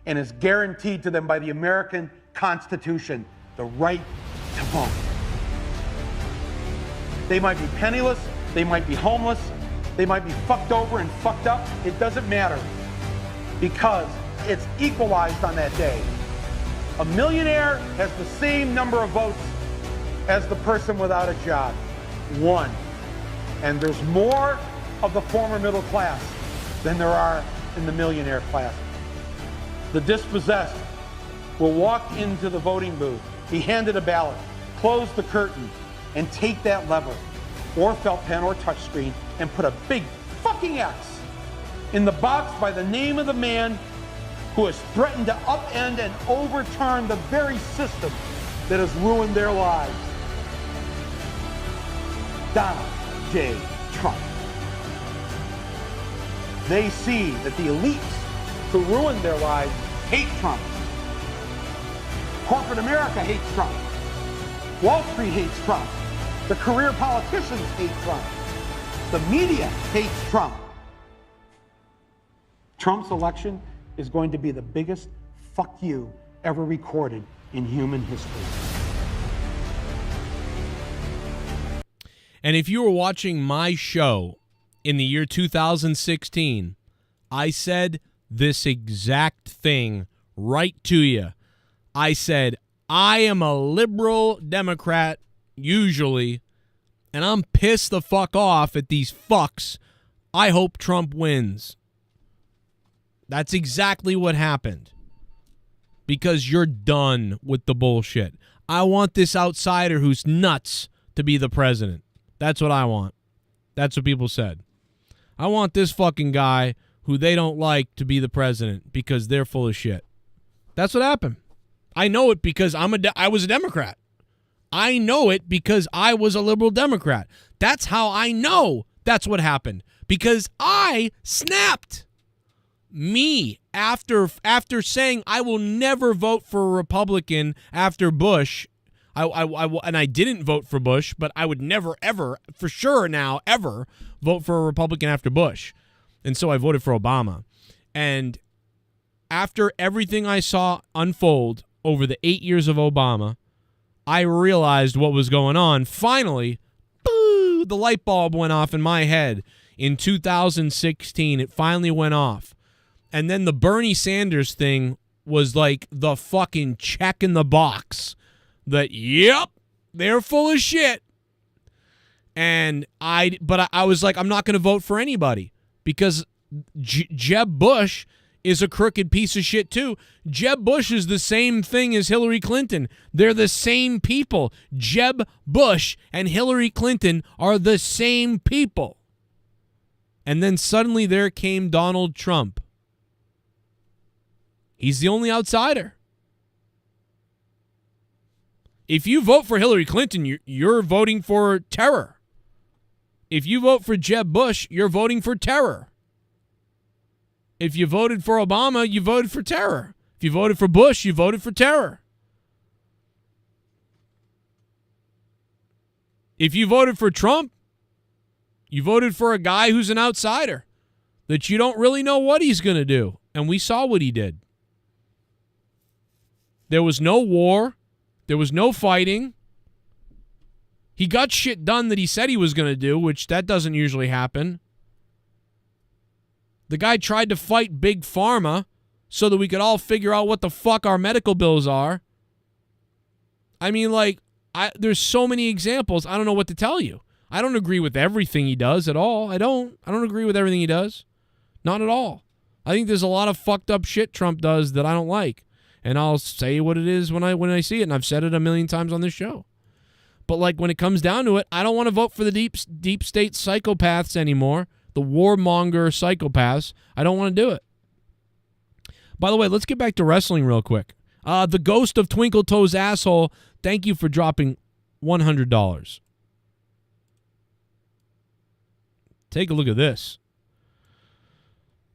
Speaker 7: and is guaranteed to them by the American Constitution, the right to vote. They might be penniless, they might be homeless, they might be fucked over and fucked up. It doesn't matter, because it's equalized on that day. A millionaire has the same number of votes as the person without a job. One. And there's more of the former middle class than there are in the millionaire class. The dispossessed will walk into the voting booth, be handed a ballot, close the curtain, and take that lever, or felt pen or touchscreen, and put a big fucking X in the box by the name of the man who has threatened to upend and overturn the very system that has ruined their lives. Donald J. Trump. They see that the elites who ruined their lives hate Trump. Corporate America hates Trump. Wall Street hates Trump. The career politicians hate Trump. The media hates Trump. Trump's election is going to be the biggest fuck you ever recorded in human history.
Speaker 3: And if you were watching my show in the year 2016, I said this exact thing right to you. I said, I am a liberal Democrat, usually, and I'm pissed the fuck off at these fucks. I hope Trump wins. That's exactly what happened. Because you're done with the bullshit. I want this outsider who's nuts to be the president. That's what I want. That's what people said. I want this fucking guy who they don't like to be the president because they're full of shit. That's what happened. I know it because I was a Democrat. I know it because I was a liberal Democrat. That's how I know that's what happened. Because I snapped. Me, after saying I will never vote for a Republican after Bush, and I didn't vote for Bush, but I would never, ever, for sure now, ever vote for a Republican after Bush. And so I voted for Obama. And after everything I saw unfold over the 8 years of Obama, I realized what was going on. Finally, boo, the light bulb went off in my head. In 2016, it finally went off. And then the Bernie Sanders thing was like the fucking check in the box that, yep, they're full of shit. And I was like, I'm not going to vote for anybody because Jeb Bush is a crooked piece of shit too. Jeb Bush is the same thing as Hillary Clinton. They're the same people. Jeb Bush and Hillary Clinton are the same people. And then suddenly there came Donald Trump. He's the only outsider. If you vote for Hillary Clinton, you're voting for terror. If you vote for Jeb Bush, you're voting for terror. If you voted for Obama, you voted for terror. If you voted for Bush, you voted for terror. If you voted for Trump, you voted for a guy who's an outsider that you don't really know what he's going to do. And we saw what he did. There was no war. There was no fighting. He got shit done that he said he was going to do, which that doesn't usually happen. The guy tried to fight Big Pharma so that we could all figure out what the fuck our medical bills are. I mean, like, there's so many examples. I don't know what to tell you. I don't agree with everything he does at all. I don't agree with everything he does. Not at all. I think there's a lot of fucked up shit Trump does that I don't like. And I'll say what it is when I see it, and I've said it a million times on this show. But like when it comes down to it, I don't want to vote for the deep state psychopaths anymore. The warmonger psychopaths. I don't want to do it. By the way, let's get back to wrestling real quick. The ghost of Twinkle Toes Asshole, thank you for dropping $100. Take a look at this.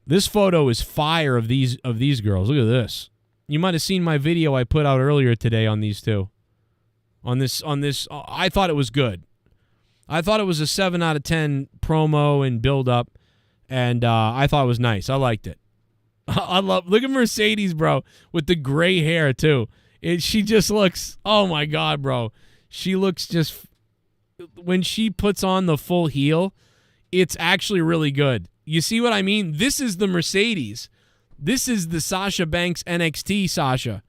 Speaker 3: This photo is fire of these girls. Look at this. You might have seen my video I put out earlier today on these two. On this, I thought it was good. I thought it was a 7 out of 10 promo and build up, and I thought it was nice. I liked it. Look at Mercedes, bro, with the gray hair too. She just looks, oh my God, bro. She looks just, when she puts on the full heel, it's actually really good. You see what I mean? This is the Mercedes. This is the Sasha Banks NXT Sasha.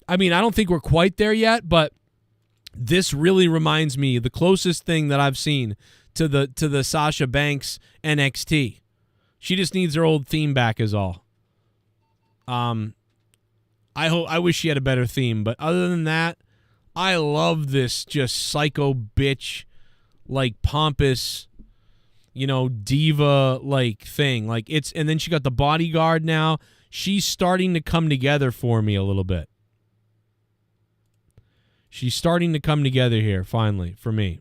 Speaker 3: I mean, I don't think we're quite there yet, but this really reminds me, the closest thing that I've seen to the Sasha Banks NXT. She just needs her old theme back is all. I wish she had a better theme, but other than that, I love this just psycho bitch, like pompous, diva like thing. Like and then she got the bodyguard now. She's starting to come together for me a little bit. She's starting to come together here, finally, for me.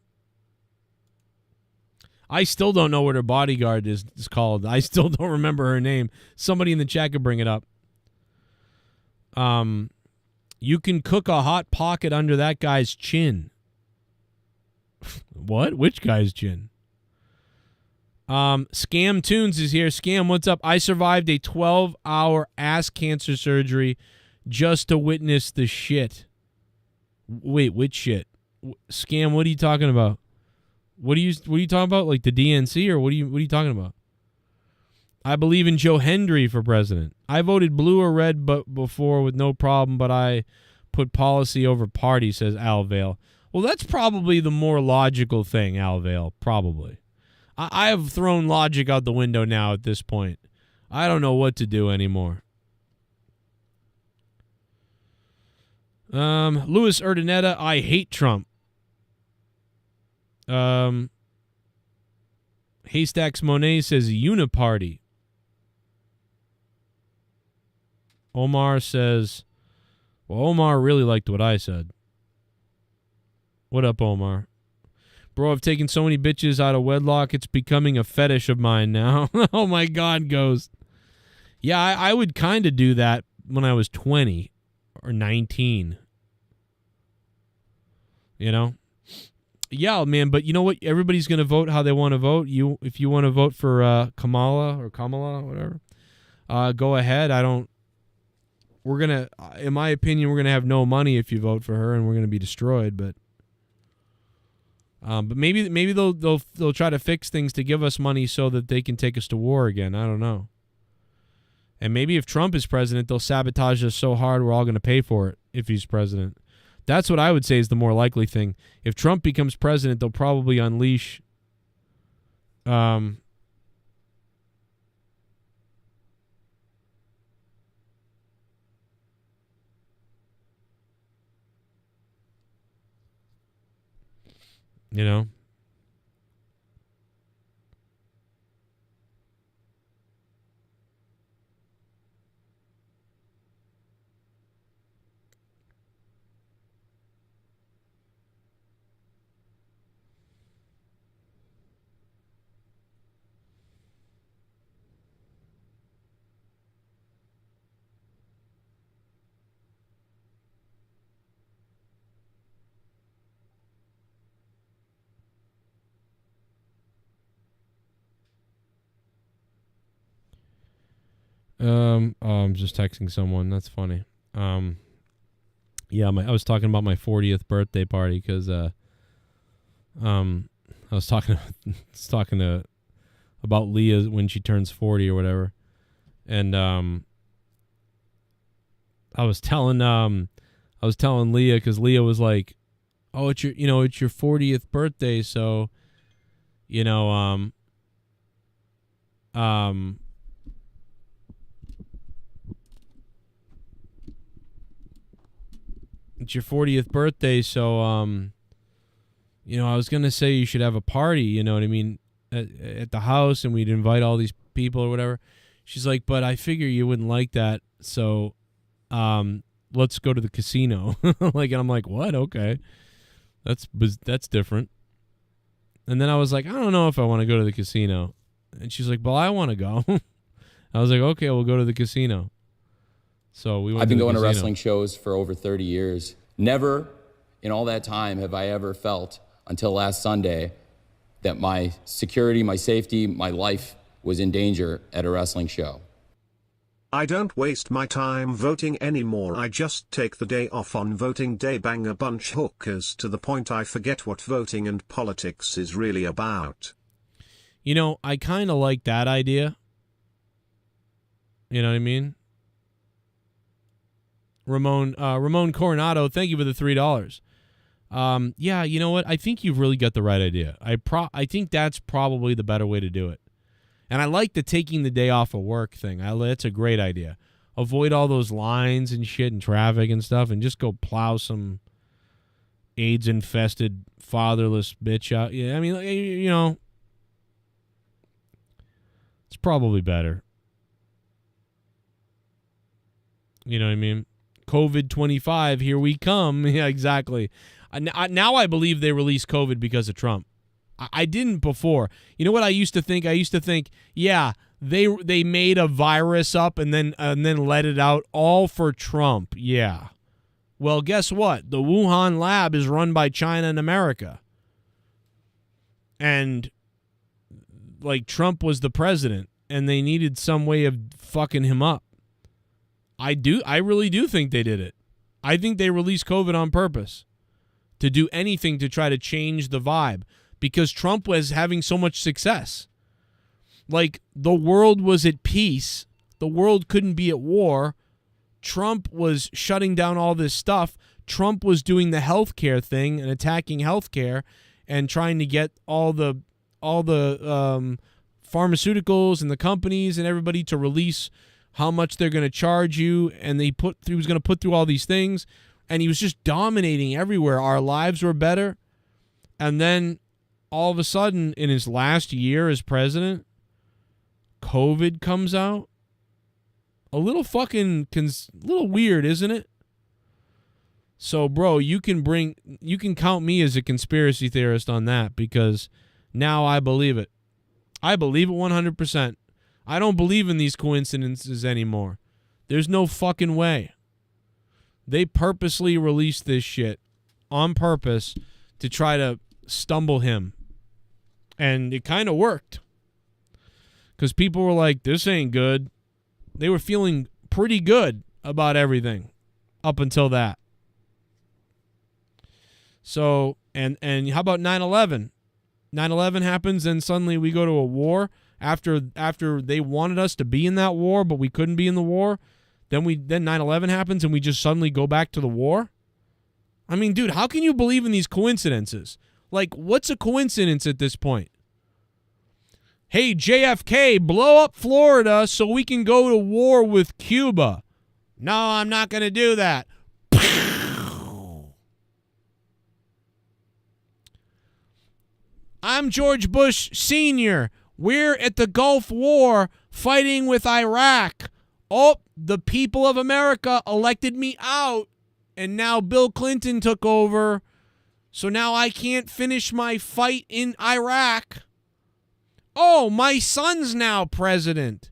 Speaker 3: I still don't know what her bodyguard is called. I still don't remember her name. Somebody in the chat could bring it up. You can cook a hot pocket under that guy's chin. What? Which guy's chin? Scam Tunes is here. Scam, what's up? I survived a 12-hour ass cancer surgery just to witness the shit. Wait, which shit? Scam, what are you talking about? What are you talking about? Like the DNC, or what are you talking about? I believe in Joe Hendry for president. I voted blue or red before with no problem, but I put policy over party, says Al Vale. Well, that's probably the more logical thing, Al Vale, probably. I have thrown logic out the window now at this point. I don't know what to do anymore. Louis Urdaneta, I hate Trump. Haystacks Monet says Uniparty. Omar says, well, Omar really liked what I said. What up, Omar? Bro, I've taken so many bitches out of wedlock, it's becoming a fetish of mine now. Oh my God, Ghost. Yeah, I would kind of do that when I was 20 or 19. You know? Yeah, man, but you know what? Everybody's going to vote how they want to vote. If you want to vote for Kamala, whatever, go ahead. In my opinion, we're going to have no money if you vote for her, and we're going to be destroyed, but maybe they'll try to fix things to give us money so that they can take us to war again. I don't know. And maybe if Trump is president, they'll sabotage us so hard we're all going to pay for it if he's president. That's what I would say is the more likely thing. If Trump becomes president, they'll probably unleash you know? I'm just texting someone. That's funny. Yeah, I was talking about my 40th birthday party because I was talking about Leah when she turns 40 or whatever, and I was telling Leah because Leah was like, "Oh, it's your 40th birthday, so it's your 40th birthday, so I was gonna say you should have a party, you know what I mean, at the house, and we'd invite all these people or whatever." She's like, "But I figure you wouldn't like that, so let's go to the casino." And I'm like, "What? Okay, that's different." And then I was like, "I don't know if I want to go to the casino," and she's like, "Well, I want to go." I was like, "Okay, we'll go to the casino." So we went.
Speaker 6: I've been going to wrestling shows for over 30 years. Never in all that time have I ever felt, until last Sunday, that my security, my safety, my life was in danger at a wrestling show.
Speaker 5: I don't waste my time voting anymore. I just take the day off on voting day, bang a bunch hookers to the point I forget what voting and politics is really about.
Speaker 3: I kind of like that idea. You know what I mean? Ramon Coronado, thank you for the $3. Yeah, you know what? I think you've really got the right idea. I think that's probably the better way to do it. And I like the taking the day off of work thing. That's a great idea. Avoid all those lines and shit and traffic and stuff, and just go plow some AIDS-infested, fatherless bitch out. Yeah, I mean, it's probably better. You know what I mean? COVID-25, here we come. Yeah, exactly. Now I believe they released COVID because of Trump. I didn't before. You know what I used to think? I used to think, yeah, they made a virus up and then let it out all for Trump. Yeah. Well, guess what? The Wuhan lab is run by China and America. And Trump was the president, and they needed some way of fucking him up. I really do think they did it. I think they released COVID on purpose to do anything to try to change the vibe because Trump was having so much success. The world was at peace. The world couldn't be at war. Trump was shutting down all this stuff. Trump was doing the healthcare thing and attacking healthcare and trying to get all the pharmaceuticals and the companies and everybody to release how much they're going to charge you, and he was going to put through all these things, and he was just dominating everywhere. Our lives were better, and then all of a sudden, in his last year as president, COVID comes out. A little little weird, isn't it? So, bro, you can count me as a conspiracy theorist on that because now I believe it. I believe it 100%. I don't believe in these coincidences anymore. There's no fucking way. They purposely released this shit on purpose to try to stumble him. And it kind of worked. Because people were like, this ain't good. They were feeling pretty good about everything up until that. So, and how about 9/11? 9/11 happens, and suddenly we go to a war after they wanted us to be in that war, but we couldn't be in the war. Then 9/11 happens, and we just suddenly go back to the war. I mean, dude, how can you believe in these coincidences? Like, what's a coincidence at this point? Hey, JFK, blow up Florida so we can go to war with Cuba. No, I'm not going to do that. I'm George Bush Sr. We're at the Gulf War fighting with Iraq. Oh, the people of America elected me out, and now Bill Clinton took over, so now I can't finish my fight in Iraq. Oh, my son's now president.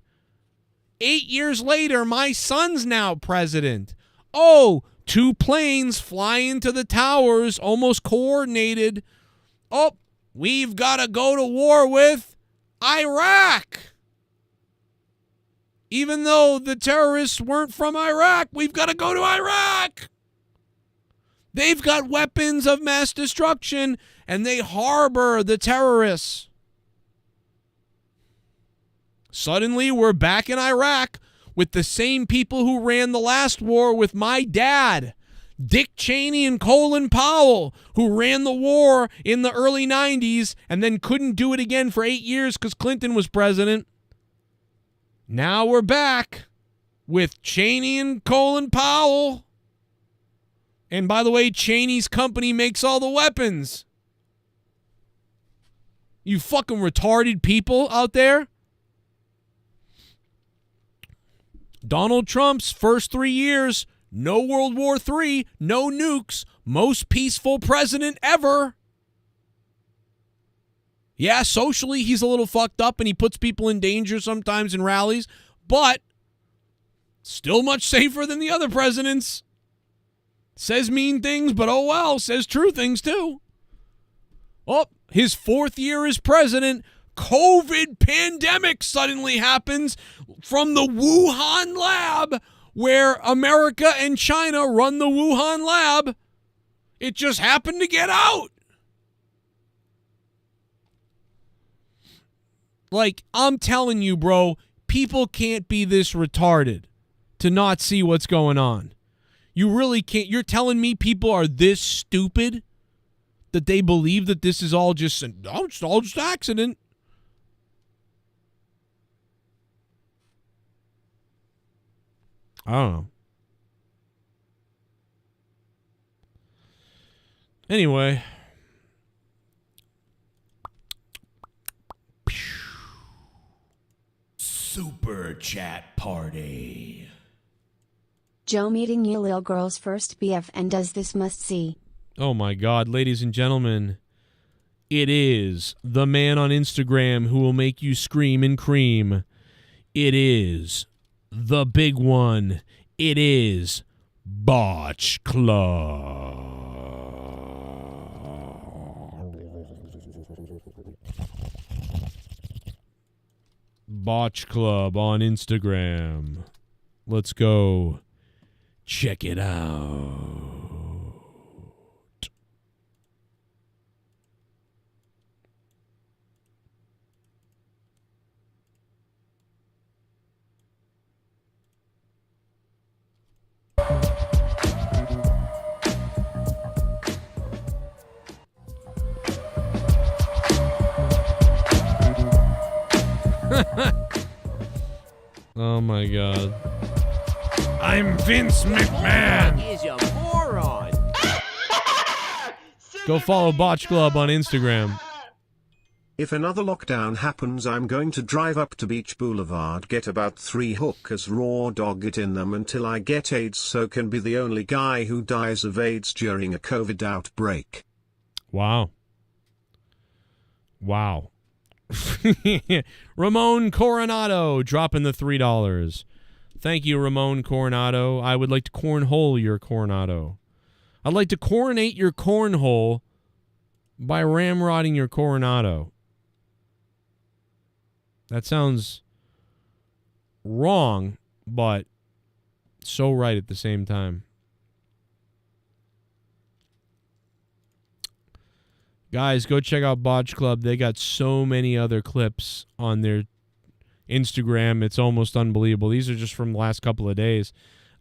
Speaker 3: 8 years later, my son's now president. Oh, 2 planes fly into the towers, almost coordinated. Oh, we've got to go to war with Iraq. Even though the terrorists weren't from Iraq, we've got to go to Iraq. They've got weapons of mass destruction, and they harbor the terrorists. Suddenly, we're back in Iraq with the same people who ran the last war with my dad, Dick Cheney and Colin Powell, who ran the war in the early 90s and then couldn't do it again for 8 years because Clinton was president. Now we're back with Cheney and Colin Powell. And by the way, Cheney's company makes all the weapons. You fucking retarded people out there. Donald Trump's first 3 years, no World War III, no nukes, most peaceful president ever. Yeah, socially he's a little fucked up and he puts people in danger sometimes in rallies, but still much safer than the other presidents. Says mean things, but oh well, says true things too. Oh, his 4th year as president, COVID pandemic suddenly happens from the Wuhan lab where America and China run the Wuhan lab. It just happened to get out. Like, I'm telling you, bro, people can't be this retarded to not see what's going on. You really can't. You're telling me people are this stupid that they believe that this is all just accident. I don't know. Anyway.
Speaker 2: Super chat party.
Speaker 4: Joe meeting new little girl's first BF and does this must see.
Speaker 3: Oh my God, ladies and gentlemen. It is the man on Instagram who will make you scream and cream. It is the big one. It is Botch Club. Botch Club on Instagram. Let's go. Check it out. Oh my God. I'm Vince McMahon.
Speaker 8: Is a moron.
Speaker 3: Go follow Botch Club on Instagram.
Speaker 5: If another lockdown happens, I'm going to drive up to Beach Boulevard, get about 3 hookers, raw dog it in them until I get AIDS, so can be the only guy who dies of AIDS during a COVID outbreak.
Speaker 3: Wow. Wow. Ramon Coronado dropping the $3. Thank you, Ramon Coronado. I would like to cornhole your Coronado. I'd like to coronate your cornhole by ramrodding your Coronado. That sounds wrong, but so right at the same time. Guys, go check out Botch Club. They got so many other clips on their Instagram. It's almost unbelievable. These are just from the last couple of days.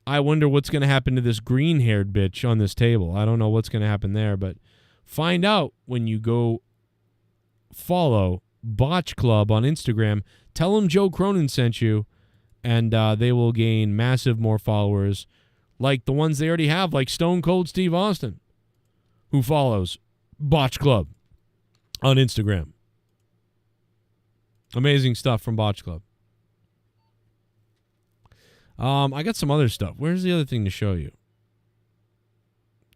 Speaker 3: I wonder what's going to happen to this green-haired bitch on this table. I don't know what's going to happen there, but find out when you go follow Botch Club on Instagram. Tell them Joe Cronin sent you, and they will gain massive more followers like the ones they already have, like Stone Cold Steve Austin, who follows Botch Club on Instagram. Amazing stuff from Botch Club. I got some other stuff. Where's the other thing to show you?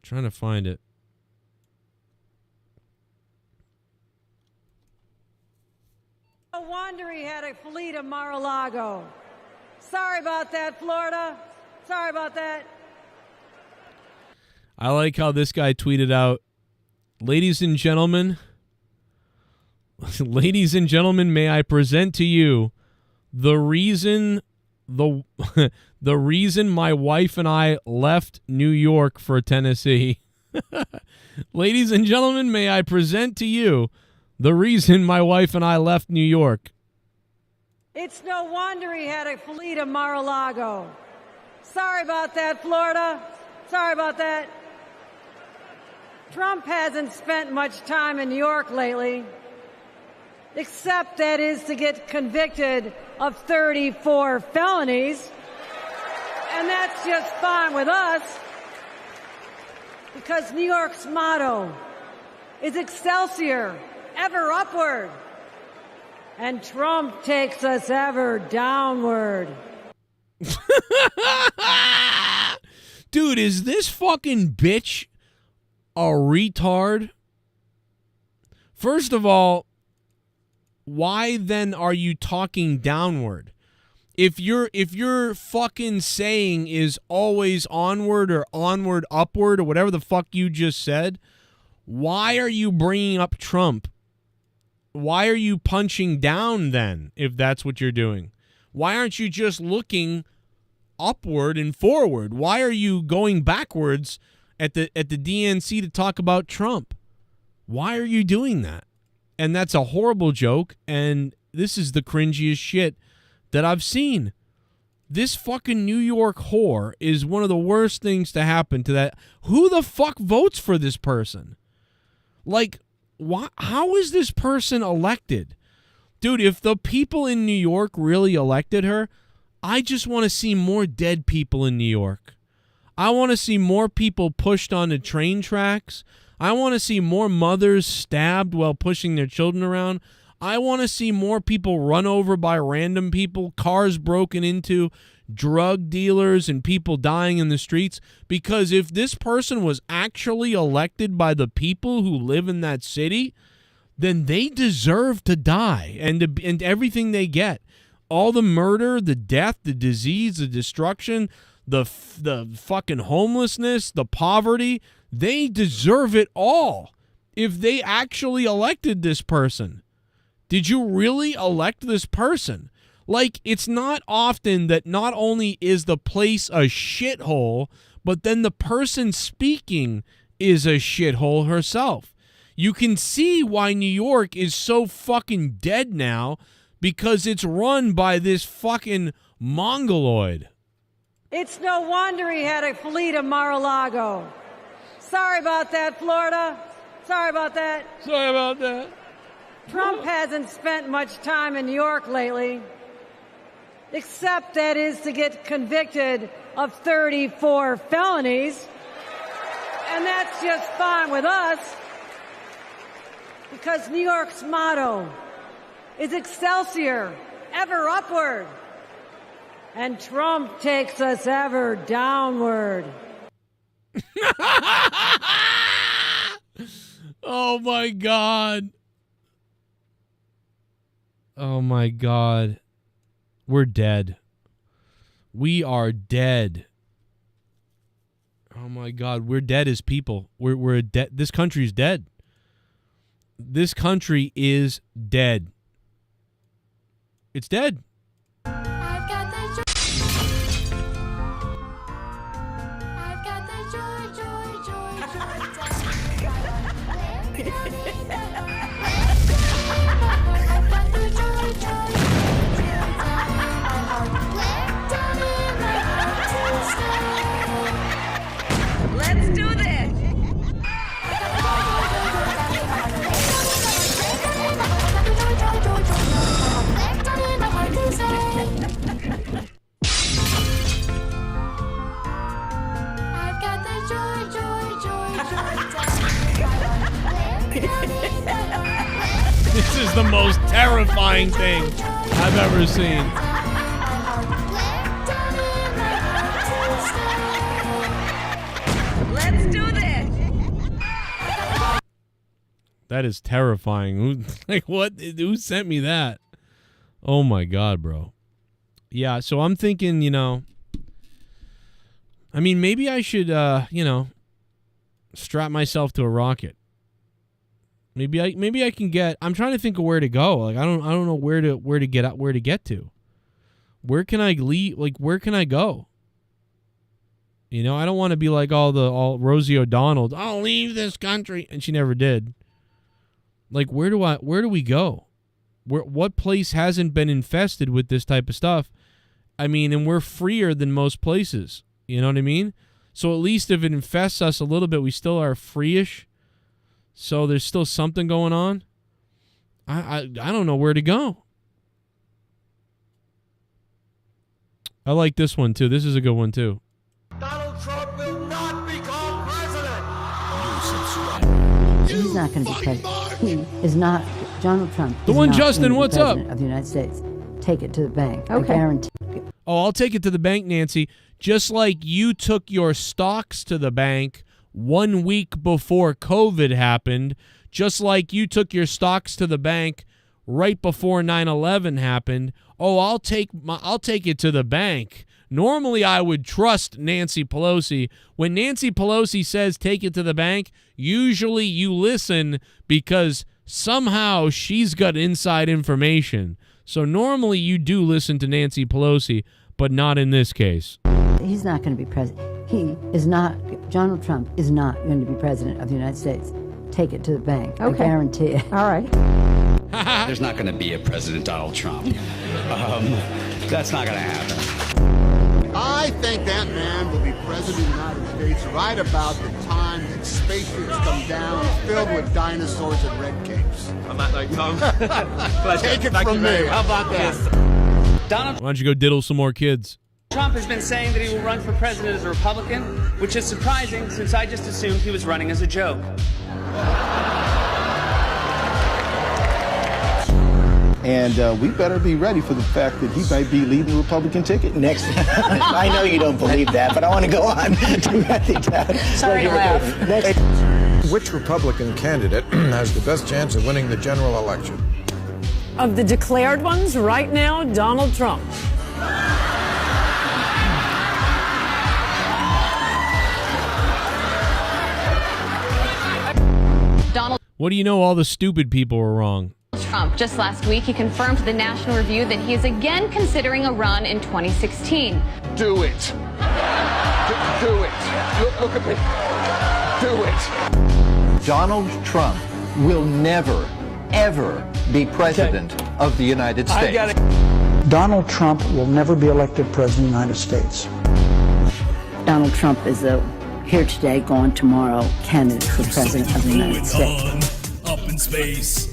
Speaker 3: Trying to find it.
Speaker 8: No wonder he had a fleet of Mar-a-Lago. Sorry about that, Florida. Sorry about that.
Speaker 3: I like how this guy tweeted out, ladies and gentlemen, may I present to you the reason the reason my wife and I left New York for Tennessee. Ladies and gentlemen, may I present to you the reason my wife and I left New York.
Speaker 8: It's no wonder he had a fleet of Mar-a-Lago. Sorry about that, Florida. Sorry about that. Trump hasn't spent much time in New York lately, except that is to get convicted of 34 felonies. And that's just fine with us, because New York's motto is Excelsior, ever upward. And Trump takes us ever downward.
Speaker 3: Dude, is this fucking bitch a retard? First of all, why then are you talking downward? If your fucking saying is always onward or onward upward or whatever the fuck you just said, why are you bringing up Trump? Why are you punching down then, if that's what you're doing? Why aren't you just looking upward and forward? Why are you going backwards at the DNC to talk about Trump? Why are you doing that? And that's a horrible joke, and this is the cringiest shit that I've seen. This fucking New York whore is one of the worst things to happen to that. Who the fuck votes for this person? Like, why? How is this person elected? Dude, if the people in New York really elected her, I just want to see more dead people in New York. I want to see more people pushed onto train tracks. I want to see more mothers stabbed while pushing their children around. I want to see more people run over by random people, cars broken into, drug dealers, and people dying in the streets. Because if this person was actually elected by the people who live in that city, then they deserve to die and everything they get. All the murder, the death, the disease, the destruction, the fucking homelessness, the poverty, they deserve it all if they actually elected this person. Did you really elect this person? Like, it's not often that not only is the place a shithole, but then the person speaking is a shithole herself. You can see why New York is so fucking dead now, because it's run by this fucking mongoloid.
Speaker 8: It's no wonder he had a fleet of Mar-a-Lago. Sorry about that, Florida. Sorry about that.
Speaker 3: Sorry about that.
Speaker 8: Trump hasn't spent much time in New York lately, except that is to get convicted of 34 felonies. And that's just fine with us, because New York's motto is Excelsior, ever upward. And Trump takes us ever downward.
Speaker 3: Oh, my God. Oh my God. We're dead. We are dead. Oh my God. We're dead as people. We're dead. This country's dead. This country is dead. It's dead.
Speaker 9: I've got the
Speaker 10: Let's do this.
Speaker 3: This is the most terrifying thing I've ever seen.
Speaker 10: Let's do this.
Speaker 3: That is terrifying. Like, what? Who sent me that? Oh my God, bro. Yeah, so I'm thinking, I mean, maybe I should, strap myself to a rocket. Maybe I can get. I'm trying to think of where to go. Like, I don't know where to get to. Where can I leave? Like, where can I go? I don't want to be like all Rosie O'Donnell. I'll leave this country, and she never did. Like, where do we go? What place hasn't been infested with this type of stuff? I mean, and we're freer than most places. You know what I mean? So at least if it infests us a little bit, we still are free-ish. So there's still something going on. I don't know where to go. I like this one, too. This is a good one, too.
Speaker 2: Donald Trump will not become president.
Speaker 11: He's not going to be president. He is not. Donald Trump.
Speaker 3: The one, Justin, what's up?
Speaker 11: Of the United States. Take it to the bank. Okay. I guarantee.
Speaker 3: Oh, I'll take it to the bank, Nancy. Just like you took your stocks to the bank 1 week before COVID happened, just like you took your stocks to the bank right before 9/11 happened. Oh, I'll take it to the bank. Normally, I would trust Nancy Pelosi. When Nancy Pelosi says take it to the bank, usually you listen because somehow she's got inside information. So normally you do listen to Nancy Pelosi, but not in this case.
Speaker 11: He's not going to be president. He is not. Donald Trump is not going to be president of the United States. Take it to the bank. Okay. I guarantee it. All right.
Speaker 12: There's not going to be a President Donald Trump. That's not going to happen.
Speaker 13: I think that man will be president of the United States right about the time that spaceships come down filled with dinosaurs and red capes.
Speaker 14: On that note, Tom.
Speaker 13: Take it from me. How about that?
Speaker 3: Why don't you go diddle some more kids?
Speaker 15: Trump has been saying that he will run for president as a Republican, which is surprising since I just assumed he was running as a joke.
Speaker 16: And we better be ready for the fact that he might be leading the Republican ticket next. I know you don't believe that, but I want to go on.
Speaker 15: Sorry to laugh.
Speaker 17: Which Republican candidate has the best chance of winning the general election?
Speaker 18: Of the declared ones, right now, Donald Trump.
Speaker 19: Donald
Speaker 3: What do you know? All the stupid people were wrong.
Speaker 19: Trump. Just last week, he confirmed to the National Review that he is again considering a run in 2016.
Speaker 13: Do it. Do it. Look at me. Do it.
Speaker 20: Donald Trump will never, ever be president of the United States.
Speaker 21: I got it. Donald Trump will never be elected president of the United States.
Speaker 11: Donald Trump is a here today, gone tomorrow candidate for president of the United States.
Speaker 22: Up in space.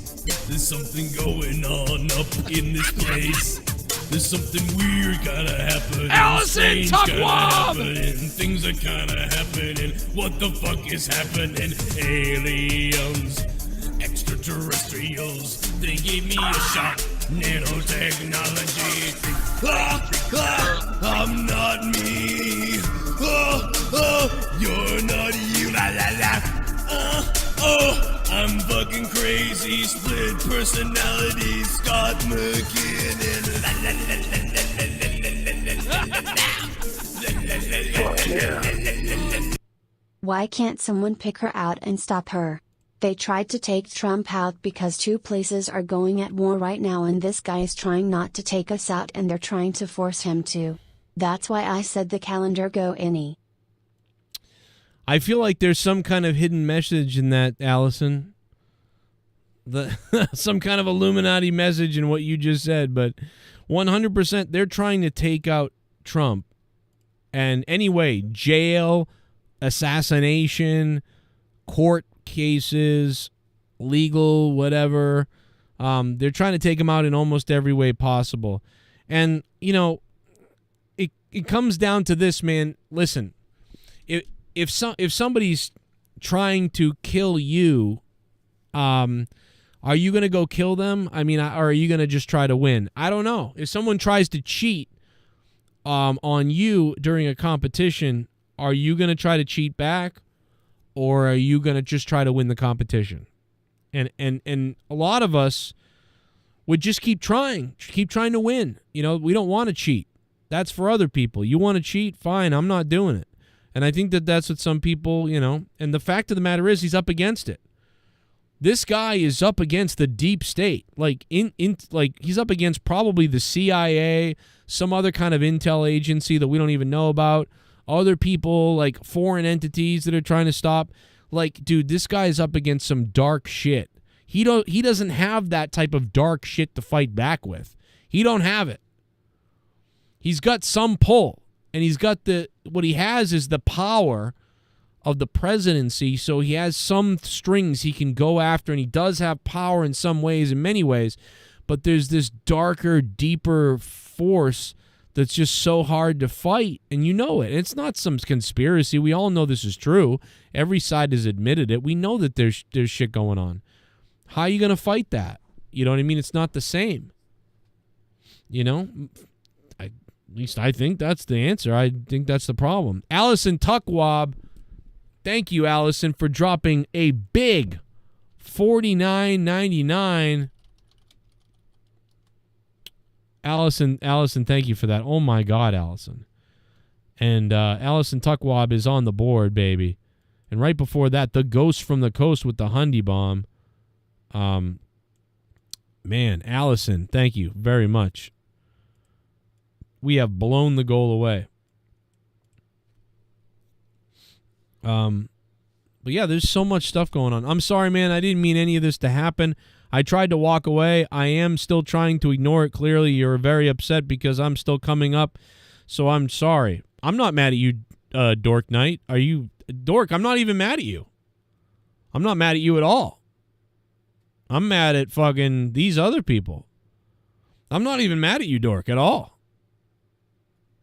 Speaker 22: There's something going on up in this place. There's something weird gotta happen.
Speaker 3: Allison Tuckwam!
Speaker 22: Things are kinda happening. What the fuck is happening? Aliens, extraterrestrials. They gave me a shot. Nanotechnology. I'm not me. You're not you. I'm fucking crazy. crazy split personality Scott McKinnon.
Speaker 4: Why can't someone pick her out and stop her? They tried to take Trump out because two places are going at war right now and this guy is trying not to take us out and they're trying to force him to. That's why I said the calendar go any.
Speaker 3: I feel like there's some kind of hidden message in that, Allison. Some kind of Illuminati message in what you just said, but 100% they're trying to take out Trump. And anyway, jail, assassination, court cases, legal, whatever. They're trying to take him out in almost every way possible. And, you know, it comes down to this, man. Listen, if somebody's trying to kill you, are you going to go kill them? I mean, or are you going to just try to win? I don't know. If someone tries to cheat on you during a competition, are you going to try to cheat back? Or are you going to just try to win the competition? And a lot of us would just keep trying to win. You know, we don't want to cheat. That's for other people. You want to cheat? Fine, I'm not doing it. And I think that that's what some people, you know, and the fact of the matter is he's up against it. This guy is up against the deep state. Like he's up against probably the CIA, some other kind of intel agency that we don't even know about. Other people, like foreign entities that are trying to stop. Like, dude, this guy is up against some dark shit. He doesn't have that type of dark shit to fight back with. He don't have it. He's got some pull, and he's got what he has is the power of the presidency, so he has some strings he can go after, and he does have power in some ways, in many ways, but there's this darker, deeper force that's just so hard to fight, and you know it. It's not some conspiracy. We all know this is true. Every side has admitted it. We know that there's shit going on. How are you going to fight that? You know what I mean? It's not the same. You know? At least I think that's the answer. I think that's the problem. Allison Tuckwab, thank you, Allison, for dropping a big $49.99. Allison, thank you for that. Oh, my God, Allison. And Allison Tuckwab is on the board, baby. And right before that, the Ghost from the Coast with the Hundy Bomb. Man, Allison, thank you very much. We have blown the goal away. But yeah, there's so much stuff going on. I'm sorry, man. I didn't mean any of this to happen. I tried to walk away. I am still trying to ignore it. Clearly, you're very upset because I'm still coming up. So I'm sorry. I'm not mad at you, Dork Knight. Are you... Dork, I'm not even mad at you. I'm not mad at you at all. I'm mad at fucking these other people. I'm not even mad at you, Dork, at all.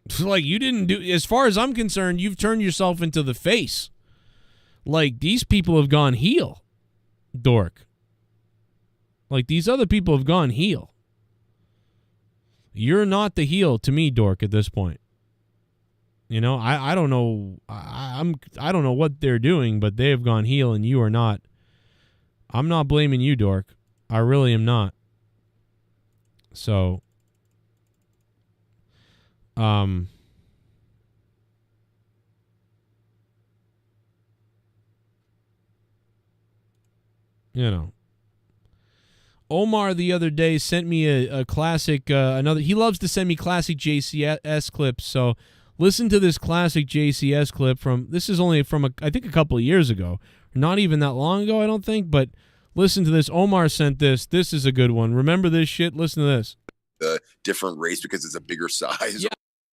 Speaker 3: It's like you didn't do... As far as I'm concerned, you've turned yourself into the face. Like, these people have gone heel, Dork. Like, these other people have gone heel. You're not the heel to me, Dork, at this point. You know, I don't know. I don't know what they're doing, but they have gone heel and you are not. I'm not blaming you, Dork. I really am not. So, you know. Omar the other day sent me a classic, he loves to send me classic JCS clips, so listen to this classic JCS clip this is only from, I think, a couple of years ago. Not even that long ago, I don't think, but listen to this. Omar sent this. This is a good one. Remember this shit? Listen to this.
Speaker 1: The different race because it's a bigger size. Yeah.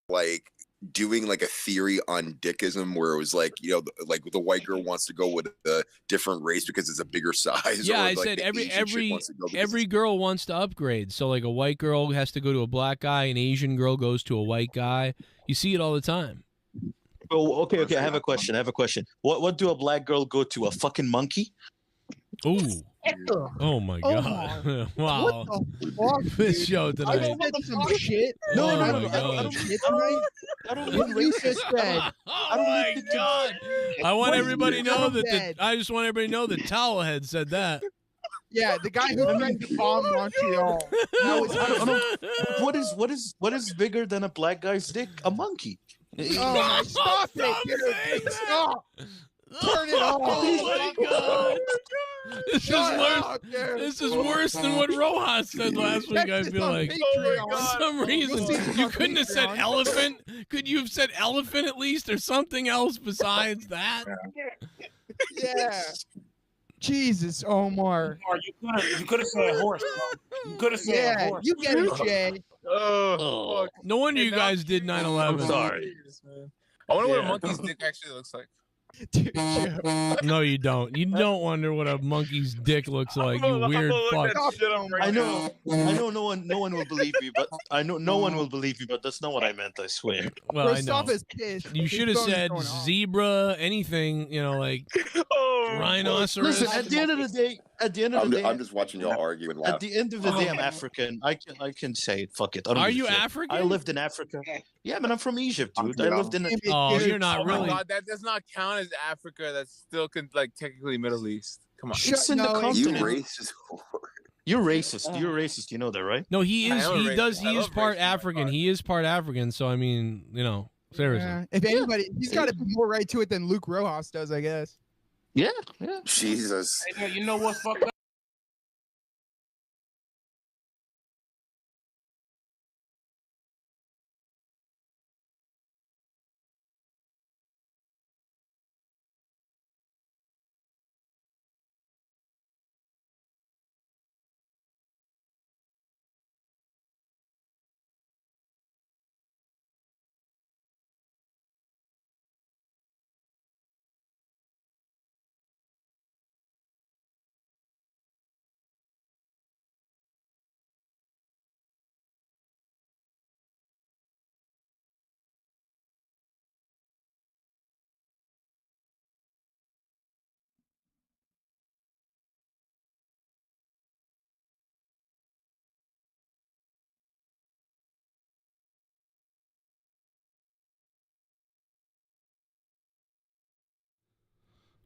Speaker 1: Like doing like a theory on dickism where it was like, you know, like the white girl wants to go with a different race because it's a bigger size.
Speaker 3: Yeah,
Speaker 1: or
Speaker 3: I
Speaker 1: like
Speaker 3: said
Speaker 1: every
Speaker 3: every girl wants to upgrade. So like a white girl has to go to a black guy, an Asian girl goes to a white guy. You see it all the time.
Speaker 14: Oh, okay. I have a question. What do a black girl go to? A fucking monkey?
Speaker 3: Ooh. Oh my God! Wow, this show tonight.
Speaker 23: I said some shit.
Speaker 3: No,
Speaker 23: I don't shit tonight. I don't what you just said.
Speaker 3: Oh my God! I want everybody to know that. I just want everybody to know that Towelhead said that.
Speaker 23: Yeah, the guy who threatened to bomb Montreal. That was
Speaker 14: What is bigger than a black guy's dick? A monkey.
Speaker 23: Oh, stop it, dude. Stop. Turn it off.
Speaker 3: Oh my God. This is worse than what Rojas said last week, I feel like. For some reason. You couldn't have said elephant. Could you have said elephant at least or something else besides that?
Speaker 23: Yeah. Jesus, Omar.
Speaker 5: You could have said horse. Bro. You could have said horse.
Speaker 23: You get it, Jay.
Speaker 6: Oh,
Speaker 3: no wonder you guys did 9/11.
Speaker 6: I'm sorry. I wonder what a monkey's dick actually looks like.
Speaker 3: No, you don't. You don't wonder what a monkey's dick looks like. You weird fuck.
Speaker 14: I know. No one will believe me, but no one will believe me. But that's not what I meant. I swear.
Speaker 3: Well, I know. You should have said zebra, anything. You know, like rhinoceros.
Speaker 14: Listen, at the end of the day,
Speaker 1: I'm just watching y'all argue and laugh.
Speaker 14: At the end of the day, I'm African. I can say it. Fuck it.
Speaker 3: Are you African?
Speaker 14: I lived in Africa. Yeah, but I'm from Egypt, dude. I lived in.
Speaker 3: Oh, you're not really.
Speaker 6: Oh my God, that does not count as Africa. That's still like technically Middle East. Come on.
Speaker 14: It's in the continent.
Speaker 1: You racist.
Speaker 14: You're racist. You're racist. You know that, right?
Speaker 3: No, he is. He is part African. He is part African. So I mean, you know, seriously.
Speaker 23: Yeah. If anybody, he's got to be more right to it than Luke Rojas does, I guess.
Speaker 14: Yeah.
Speaker 1: Jesus.
Speaker 5: Hey, you know what's fucked up?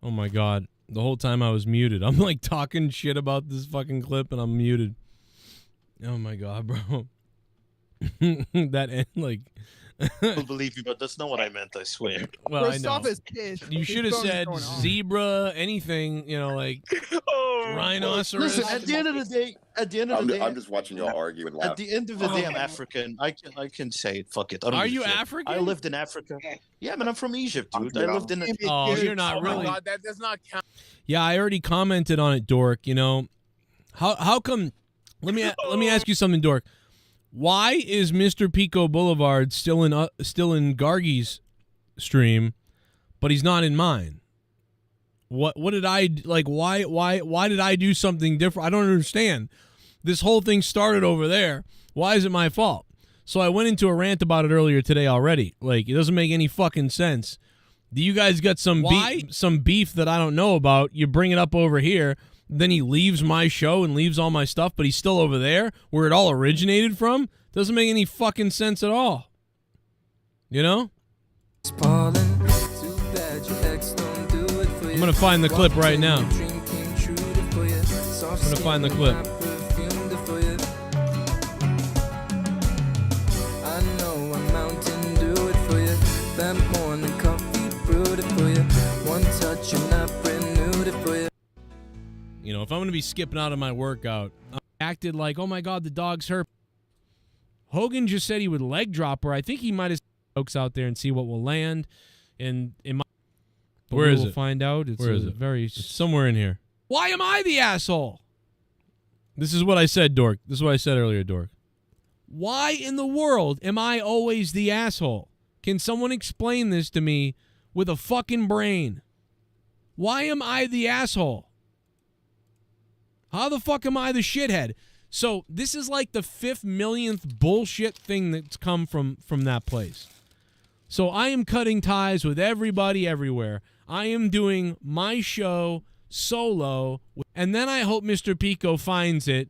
Speaker 3: Oh my God. The whole time I was muted. I'm like talking shit about this fucking clip and I'm muted. Oh my God, bro. That end, like.
Speaker 14: I'll believe you, but that's not what I meant, I swear.
Speaker 3: Well, I know. You should have said zebra, anything, you know, like rhinoceros.
Speaker 14: Listen, at the end of the day,
Speaker 1: I'm just watching y'all argue and laugh.
Speaker 14: At the end of the day, I'm African. I can say it. Fuck it.
Speaker 3: Are you African?
Speaker 14: I lived in Africa. Yeah, but I'm from Egypt, dude. I lived in.
Speaker 3: Oh, you're not really.
Speaker 6: Oh my God, that does not count.
Speaker 3: Yeah, I already commented on it, Dork. You know, how come? Let me ask you something, Dork. Why is Mr. Pico Boulevard still in Gargi's stream, but he's not in mine? What did I like? Why did I do something different? I don't understand. This whole thing started over there. Why is it my fault? So I went into a rant about it earlier today already. Like, it doesn't make any fucking sense. Do you guys got some beef that I don't know about? You bring it up over here. Then he leaves my show and leaves all my stuff, but he's still over there where it all originated from. Doesn't make any fucking sense at all. You know? I'm going to find the clip right now. I'm going to find the clip.
Speaker 2: I know a mountain do it for you. That morning coffee brewed it for you. One touch and I renewed it for you.
Speaker 3: You know, if I'm going to be skipping out of my workout, I acted like, oh my God, the dog's hurt. Hogan just said he would leg drop her. I think he might have jokes out there and see what will land. And where is it? We'll find out. Where is it? It's somewhere in here. Why am I the asshole? This is what I said, Dork. This is what I said earlier, Dork. Why in the world am I always the asshole? Can someone explain this to me with a fucking brain? Why am I the asshole? How the fuck am I the shithead? So this is like the 5th millionth bullshit thing that's come from that place. So I am cutting ties with everybody everywhere. I am doing my show solo, and then I hope Mr. Pico finds it.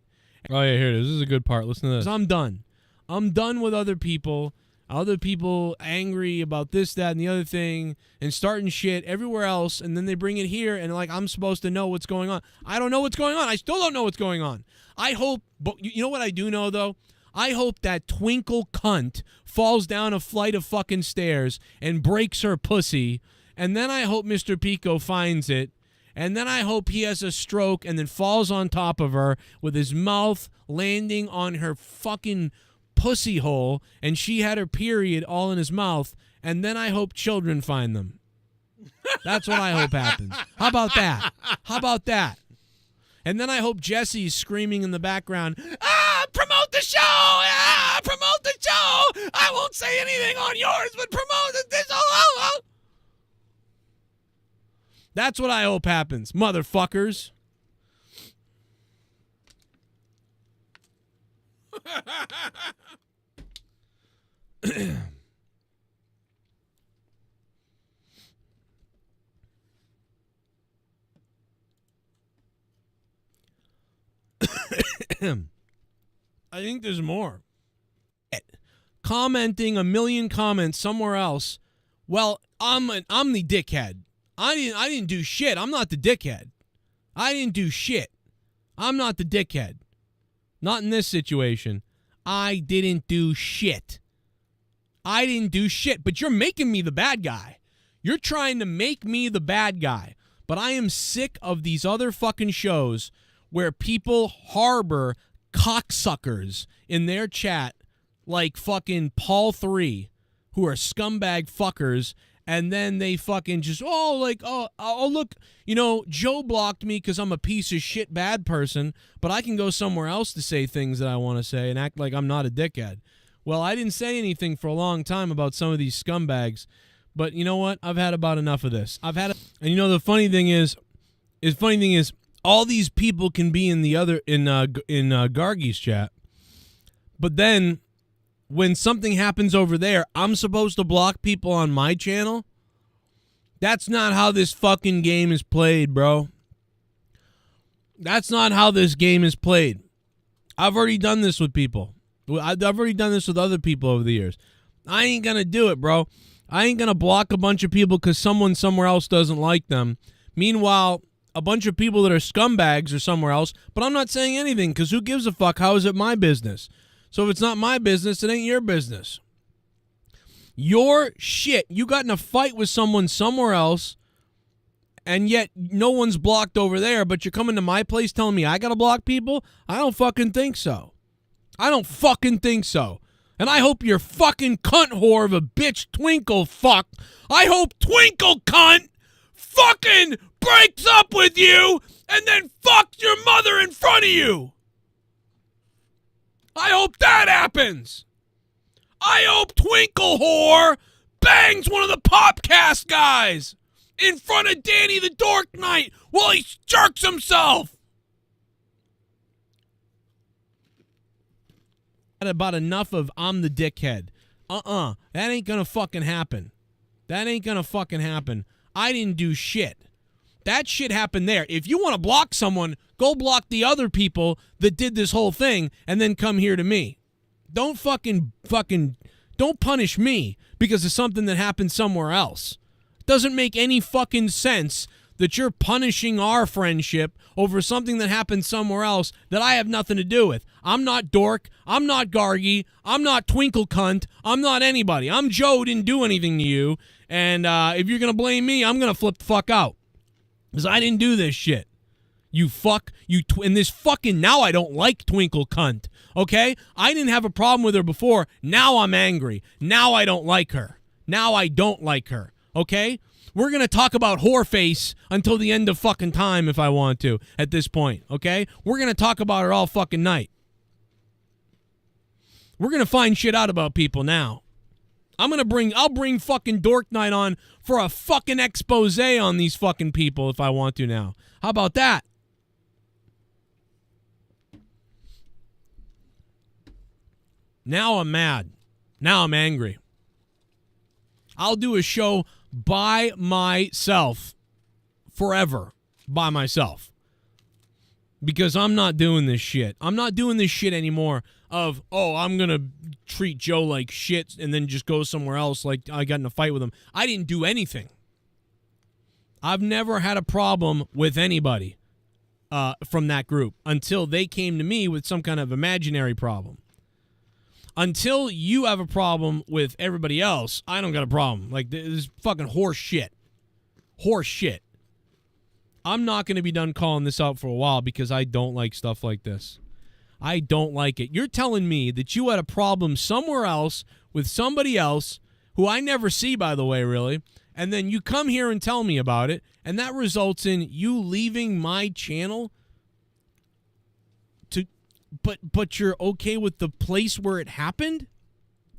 Speaker 3: Oh yeah, here it is. This is a good part. Listen to this. I'm done. I'm done with other people. other people angry about this, that, and the other thing, and starting shit everywhere else, and then they bring it here, and like I'm supposed to know what's going on. I don't know what's going on. I still don't know what's going on. I hope, but you know what I do know, though? I hope that twinkle cunt falls down a flight of fucking stairs and breaks her pussy, and then I hope Mr. Pico finds it, and then I hope he has a stroke and then falls on top of her with his mouth landing on her fucking pussy hole, and she had her period all in his mouth, and then I hope children find them. That's what I hope happens. How about that? How about that? And then I hope Jesse's screaming in the background, promote the show! Promote the show! I won't say anything on yours, but promote this. Oh. That's what I hope happens, motherfuckers. I think there's more. Commenting a million comments somewhere else. Well, I'm the dickhead. I didn't do shit. I'm not the dickhead. I didn't do shit. I'm not the dickhead. Not in this situation. I didn't do shit. I didn't do shit, but you're making me the bad guy. You're trying to make me the bad guy. But I am sick of these other fucking shows where people harbor cocksuckers in their chat like fucking Paul 3, who are scumbag fuckers, and then they fucking just, look, Joe blocked me because I'm a piece of shit bad person, but I can go somewhere else to say things that I want to say and act like I'm not a dickhead. Well, I didn't say anything for a long time about some of these scumbags, but you know what? I've had about enough of this. And the funny thing is, all these people can be in Gargy's chat, but then when something happens over there, I'm supposed to block people on my channel? That's not how this fucking game is played, bro. That's not how this game is played. I've already done this with people. I've already done this with other people over the years. I ain't gonna do it, bro. I ain't gonna block a bunch of people because someone somewhere else doesn't like them. Meanwhile, a bunch of people that are scumbags are somewhere else, but I'm not saying anything because who gives a fuck? How is it my business? So if it's not my business, it ain't your business. Your shit. You got in a fight with someone somewhere else, and yet no one's blocked over there, but you're coming to my place telling me I gotta block people? I don't fucking think so. I don't fucking think so. And I hope your fucking cunt whore of a bitch Twinkle fuck, I hope Twinkle cunt fucking breaks up with you and then fucks your mother in front of you. I hope that happens. I hope Twinkle whore bangs one of the Popcast guys in front of Danny the Dork Knight while he jerks himself. Had about enough of I'm the dickhead. That ain't gonna fucking happen. That ain't gonna fucking happen. I didn't do shit. That shit happened there. If you want to block someone, go block the other people that did this whole thing and then come here to me. Don't don't punish me because of something that happened somewhere else. It doesn't make any fucking sense that you're punishing our friendship over something that happened somewhere else that I have nothing to do with. I'm not Dork. I'm not Gargy. I'm not Twinkle Cunt. I'm not anybody. I'm Joe, didn't do anything to you. And if you're going to blame me, I'm going to flip the fuck out. Because I didn't do this shit. You fuck. And this fucking, now I don't like Twinkle Cunt. Okay? I didn't have a problem with her before. Now I'm angry. Now I don't like her. Now I don't like her. Okay? We're going to talk about whoreface until the end of fucking time if I want to at this point. Okay? We're going to talk about her all fucking night. We're going to find shit out about people now. I'll bring fucking Dork Night on for a fucking expose on these fucking people if I want to now. How about that? Now I'm mad. Now I'm angry. I'll do a show by myself. Forever. By myself. Because I'm not doing this shit. I'm not doing this shit anymore of, I'm going to treat Joe like shit and then just go somewhere else like I got in a fight with him. I didn't do anything. I've never had a problem with anybody from that group until they came to me with some kind of imaginary problem. Until you have a problem with everybody else, I don't got a problem. Like, this is fucking horse shit. Horse shit. I'm not going to be done calling this out for a while because I don't like stuff like this. I don't like it. You're telling me that you had a problem somewhere else with somebody else, who I never see, by the way, really, and then you come here and tell me about it, and that results in you leaving my channel to, but you're okay with the place where it happened?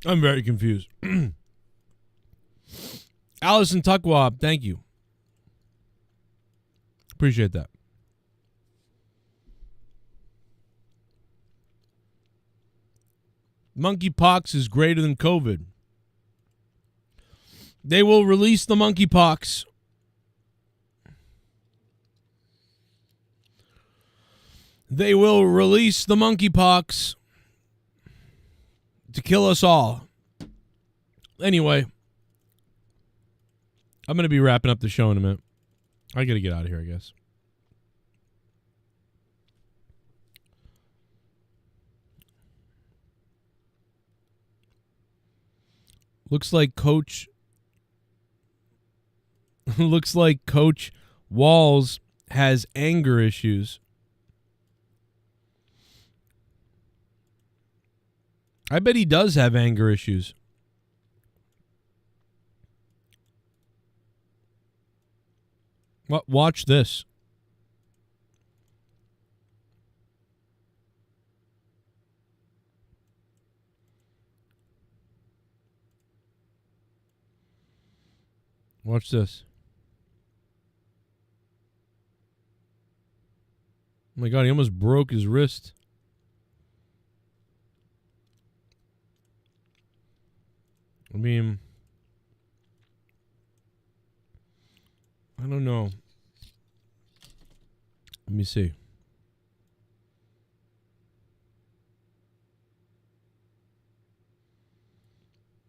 Speaker 3: I'm very confused. Allison Tuckwab, thank you. Appreciate that. Monkeypox is greater than COVID. They will release the monkeypox. They will release the monkeypox to kill us all. Anyway, I'm going to be wrapping up the show in a minute. I got to get out of here, I guess. Looks like Coach Walls has anger issues. I bet he does have anger issues. Watch this. Watch this. Oh my God, he almost broke his wrist. I mean, I don't know. Let me see.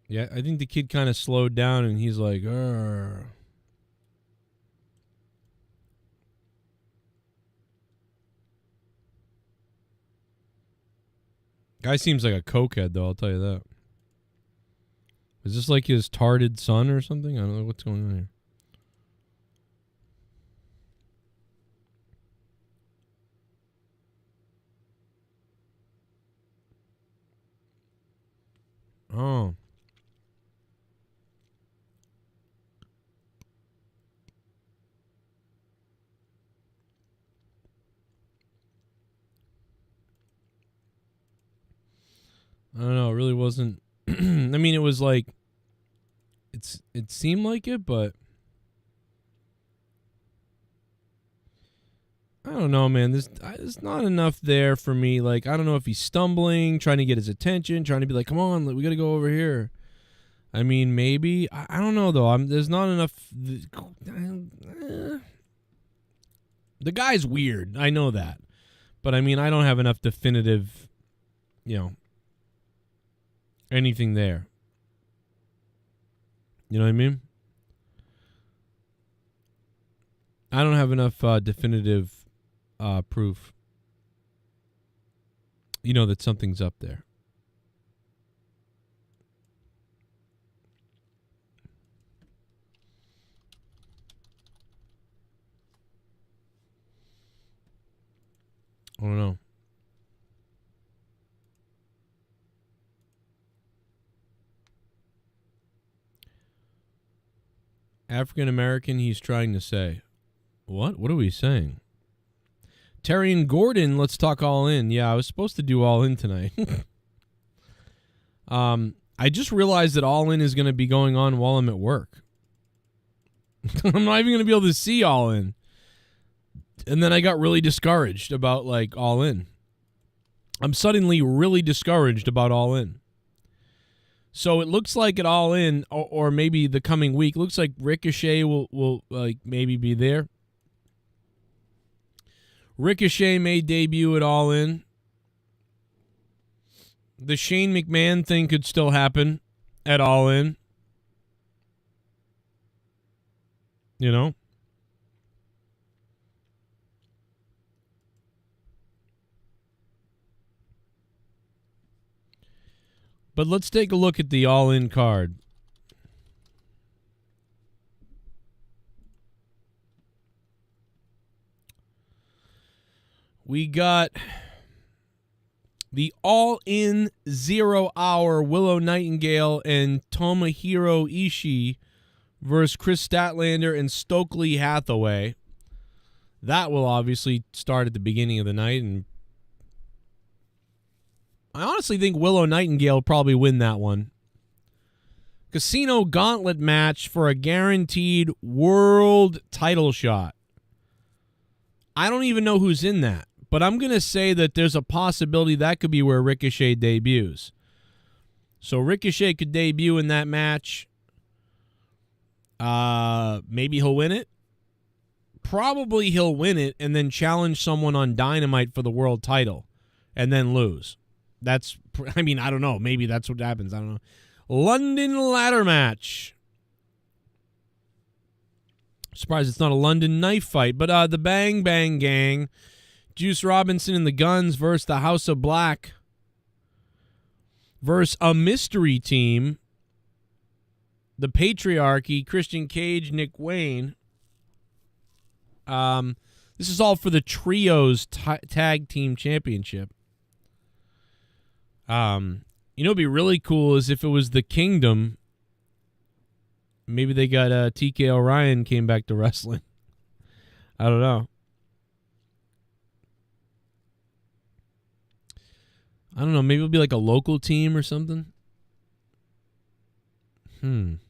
Speaker 3: Yeah, I think the kid kind of slowed down and he's like, "Arr." Guy seems like a cokehead, though, I'll tell you that. Is this like his tarded son or something? I don't know what's going on here. Oh. I don't know. It really wasn't. I mean, it was like, it seemed like it, but I don't know, man. There's not enough there for me. Like, I don't know if he's stumbling, trying to get his attention, trying to be like, come on, we got to go over here. I mean, maybe. I don't know, though. There's not enough. The guy's weird. I know that. But, I mean, I don't have enough definitive, anything there. You know what I mean? I don't have enough definitive proof, that something's up there. I don't know. African American, he's trying to say. What? What are we saying? Terry and Gordon, let's talk All In. Yeah, I was supposed to do All In tonight. I just realized that All In is going to be going on while I'm at work. I'm not even going to be able to see All In. And then I got really discouraged about, All In. I'm suddenly really discouraged about All In. So it looks like at All In, or maybe the coming week, looks like Ricochet will maybe be there. Ricochet may debut at All In. The Shane McMahon thing could still happen at All In. You know? But let's take a look at the All In card. We got the All In 0 Hour Willow Nightingale and Tomohiro Ishii versus Chris Statlander and Stokely Hathaway. That will obviously start at the beginning of the night, and I honestly think Willow Nightingale will probably win that one. Casino Gauntlet match for a guaranteed world title shot. I don't even know who's in that, but I'm going to say that there's a possibility that could be where Ricochet debuts. So Ricochet could debut in that match. Maybe he'll win it. Probably he'll win it and then challenge someone on Dynamite for the world title and then lose. I don't know. Maybe that's what happens. I don't know. London ladder match. Surprised it's not a London knife fight, but the Bang Bang Gang, Juice Robinson and the Guns versus the House of Black versus a mystery team, the Patriarchy, Christian Cage, Nick Wayne. This is all for the Trios Tag Team Championship. You know, what'd be really cool is if it was the Kingdom. Maybe they got TK Orion came back to wrestling. I don't know. Maybe it'll be like a local team or something. I'm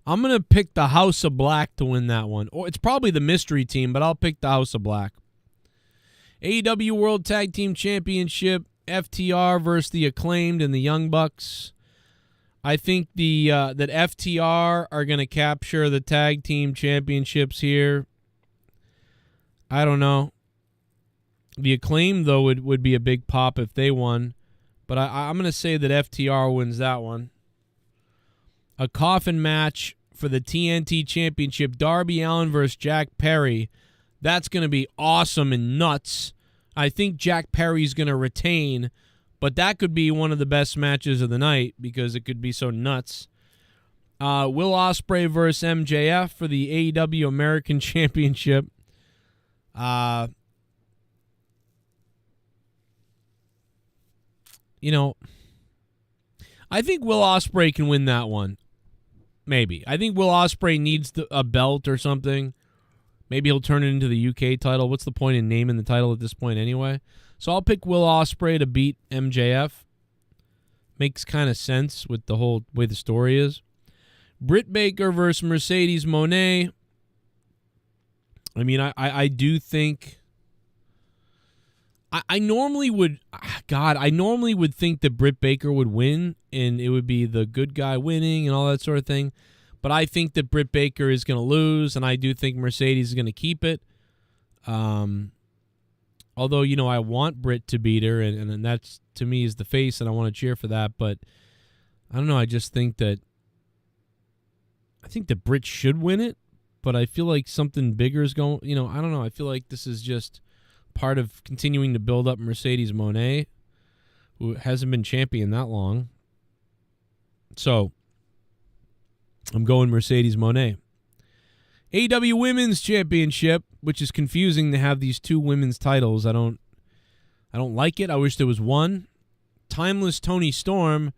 Speaker 3: going to pick the House of Black to win that one. Or it's probably the mystery team, but I'll pick the House of Black. AEW World Tag Team Championship, FTR versus the Acclaimed and the Young Bucks. I think that FTR are going to capture the tag team championships here. I don't know. The Acclaimed, though, would be a big pop if they won. But I'm going to say that FTR wins that one. A coffin match for the TNT Championship, Darby Allin versus Jack Perry. That's going to be awesome and nuts. I think Jack Perry's going to retain, but that could be one of the best matches of the night because it could be so nuts. Will Ospreay versus MJF for the AEW American Championship. I think Will Ospreay can win that one. Maybe. I think Will Ospreay needs a belt or something. Maybe he'll turn it into the UK title. What's the point in naming the title at this point anyway? So I'll pick Will Ospreay to beat MJF. Makes kind of sense with the whole way the story is. Britt Baker versus Mercedes Moné. I do think... I normally would think that Britt Baker would win and it would be the good guy winning and all that sort of thing. But I think that Britt Baker is going to lose, and I do think Mercedes is going to keep it. Although, I want Britt to beat her, and that's, to me, is the face, and I want to cheer for that. But I don't know. I just think that Britt should win it, but I feel like something bigger is going. I don't know. I feel like this is just part of continuing to build up Mercedes Moné, who hasn't been champion that long. So I'm going Mercedes Moné. AEW Women's Championship, which is confusing to have these two women's titles. I don't like it. I wish there was one. Timeless Toni Storm,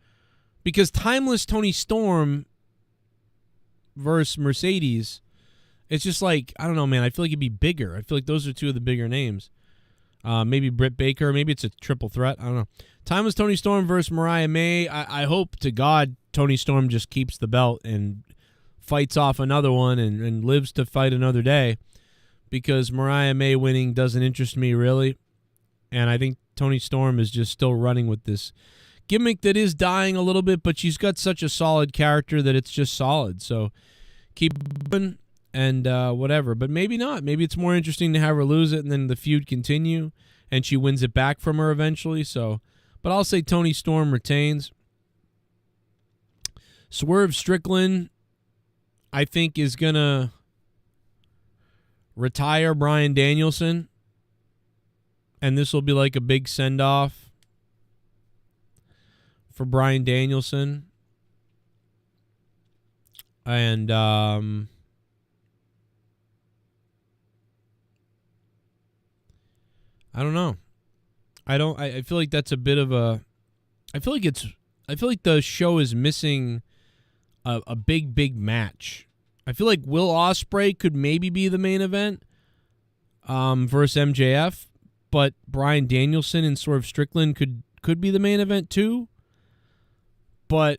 Speaker 3: because Timeless Toni Storm versus Mercedes, it's just like, I don't know, man. I feel like it'd be bigger. I feel like those are two of the bigger names. Maybe Britt Baker. Maybe it's a triple threat. I don't know. Timeless Toni Storm versus Mariah May. I hope to God Toni Storm just keeps the belt and fights off another one and lives to fight another day, because Mariah May winning doesn't interest me really. And I think Toni Storm is just still running with this gimmick that is dying a little bit, but she's got such a solid character that it's just solid. So keep going. and whatever. But maybe not. Maybe it's more interesting to have her lose it and then the feud continue, and she wins it back from her eventually. So, but I'll say Toni Storm retains. Swerve Strickland, I think, is going to retire Bryan Danielson, and this will be like a big send-off for Bryan Danielson. And I don't know. I feel like that's a bit of a I feel like the show is missing a big match. I feel like Will Ospreay could maybe be the main event versus MJF, but Bryan Danielson and Swerve Strickland could be the main event too. But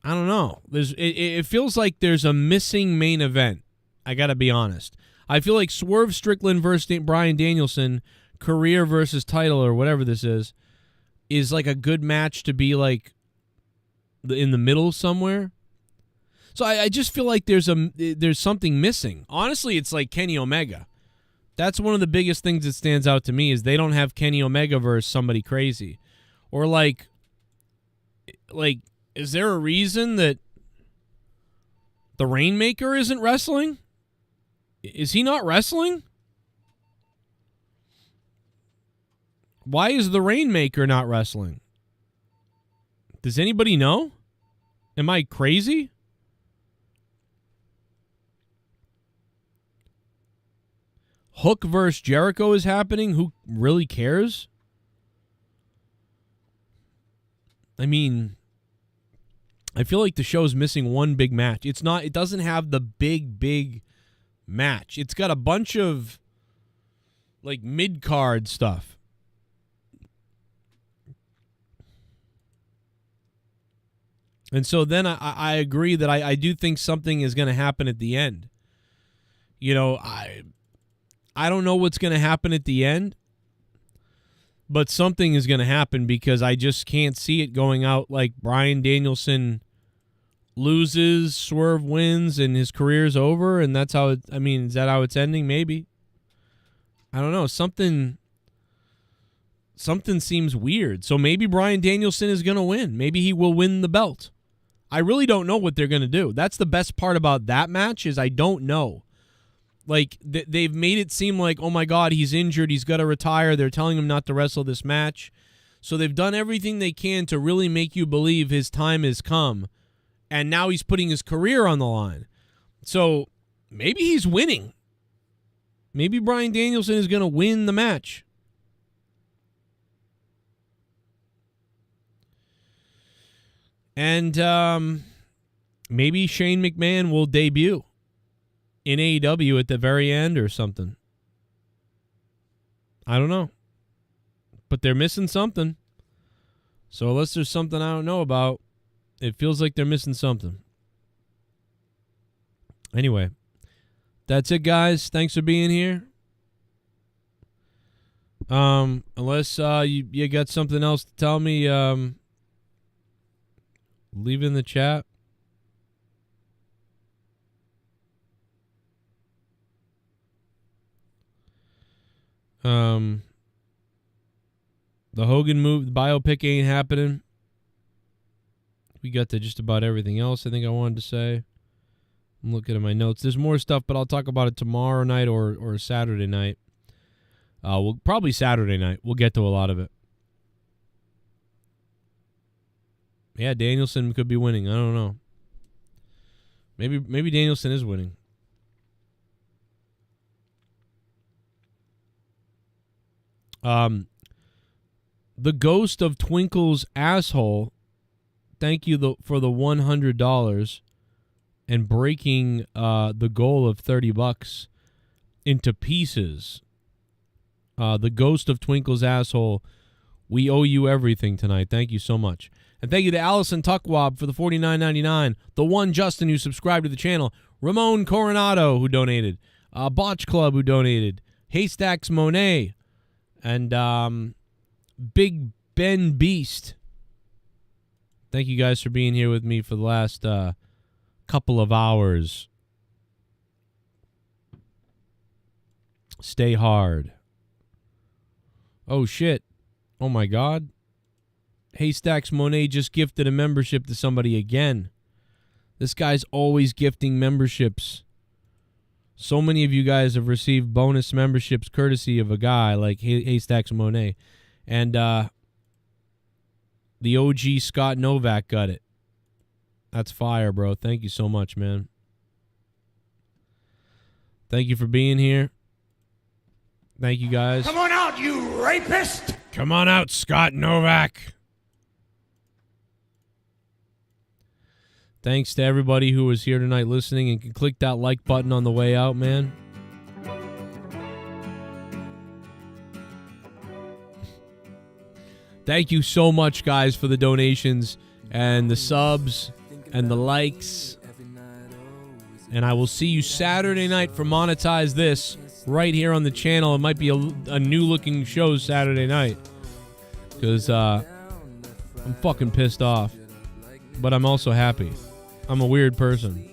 Speaker 3: I don't know. It feels like there's a missing main event. I got to be honest. I feel like Swerve Strickland versus Bryan Danielson, career versus title or whatever this is like a good match to be like in the middle somewhere. So I just feel like there's something missing. Honestly, it's like Kenny Omega. That's one of the biggest things that stands out to me is they don't have Kenny Omega versus somebody crazy. Or like is there a reason that the Rainmaker isn't wrestling? Is he not wrestling? Why is the Rainmaker not wrestling? Does anybody know? Am I crazy? Hook versus Jericho is happening. Who really cares? I mean, I feel like the show's missing one big match. It doesn't have the big match. It's got a bunch of like mid-card stuff. And so then I agree that I do think something is going to happen at the end. You know, I don't know what's going to happen at the end, but something is going to happen because I just can't see it going out like Bryan Danielson loses, Swerve wins, and his career's over, and that's how is that how it's ending? Maybe. I don't know. Something seems weird. So maybe Bryan Danielson is going to win. Maybe he will win the belt. I really don't know what they're going to do. That's the best part about that match is I don't know. Like, they've made it seem like, oh, my God, he's injured. He's got to retire. They're telling him not to wrestle this match. So they've done everything they can to really make you believe his time has come. And now he's putting his career on the line. So maybe he's winning. Maybe Bryan Danielson is going to win the match. And maybe Shane McMahon will debut in AEW at the very end or something. I don't know. But they're missing something. So unless there's something I don't know about, it feels like they're missing something. Anyway, that's it, guys. Thanks for being here. Unless you got something else to tell me, leave it in the chat. The Hogan movie, the biopic ain't happening. We got to just about everything else I think I wanted to say. I'm looking at my notes. There's more stuff, but I'll talk about it tomorrow night or Saturday night. Well, probably Saturday night. We'll get to a lot of it. Yeah, Danielson could be winning. I don't know. Maybe Danielson is winning. The ghost of Twinkle's asshole. Thank you for the $100 and breaking the goal of $30 into pieces. The ghost of Twinkle's asshole. We owe you everything tonight. Thank you so much. And thank you to Allison Tuckwab for the $49.99. The one Justin who subscribed to the channel. Ramon Coronado who donated. Botch Club who donated. Haystacks Monet. And Big Ben Beast. Thank you guys for being here with me for the last couple of hours. Stay hard. Oh, shit. Oh, my God. Haystacks Monet just gifted a membership to somebody again. This guy's always gifting memberships. So many of you guys have received bonus memberships courtesy of a guy like Haystacks Monet. And the OG Scott Novak got it. That's fire, bro. Thank you so much, man. Thank you for being here. Thank you, guys.
Speaker 23: Come on out, you rapist!
Speaker 3: Come on out, Scott Novak. Thanks to everybody who was here tonight listening and can click that like button on the way out, man. Thank you so much, guys, for the donations and the subs and the likes. And I will see you Saturday night for Monetize This right here on the channel. It might be a new-looking show Saturday night because I'm fucking pissed off. But I'm also happy. I'm a weird person.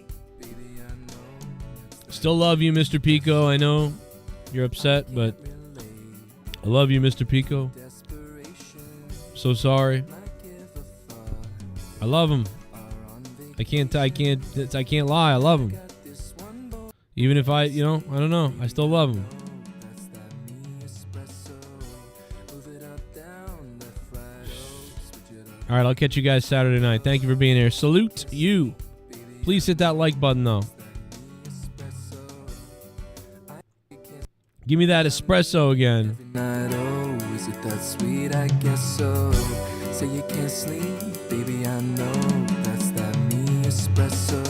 Speaker 3: Still love you, Mr. Pico. I know you're upset, but I love you, Mr. Pico. So sorry. I love him. I can't lie. I love him. Even if I don't know. I still love him. All right, I'll catch you guys Saturday night. Thank you for being here. Salute you. Please hit that like button, though. Give me that espresso again.
Speaker 2: Oh, is it that sweet? I guess so. Say you can't sleep, baby, I know. That's that me espresso.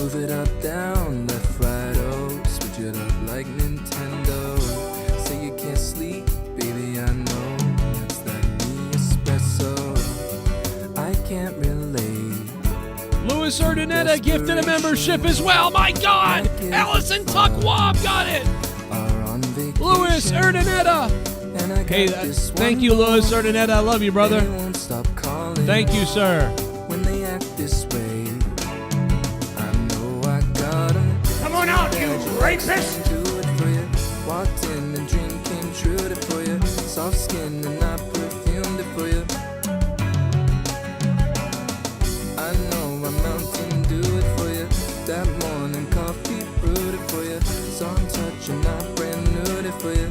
Speaker 2: Move it up, down, left, right, oh. Switch it up like Nintendo. Say you can't sleep, baby, I know. That's that me espresso. I can't relate.
Speaker 3: Louis Urdaneta gifted a membership as well. My God! Allison Tuck Wob got it! Louis Urdaneta! Hey, thank you, Louis Urdaneta. I love you, brother. Thank you, sir.
Speaker 2: When they act this way, I know I got 'em.
Speaker 23: Come on out, you rapist!
Speaker 2: Do it for you. Walked in, the dream came true to for you. Soft skin and I perfumed it for you. I know I'm Mountain Dew it for you. That morning coffee brewed it for you. Soft touch and I brand new it for you.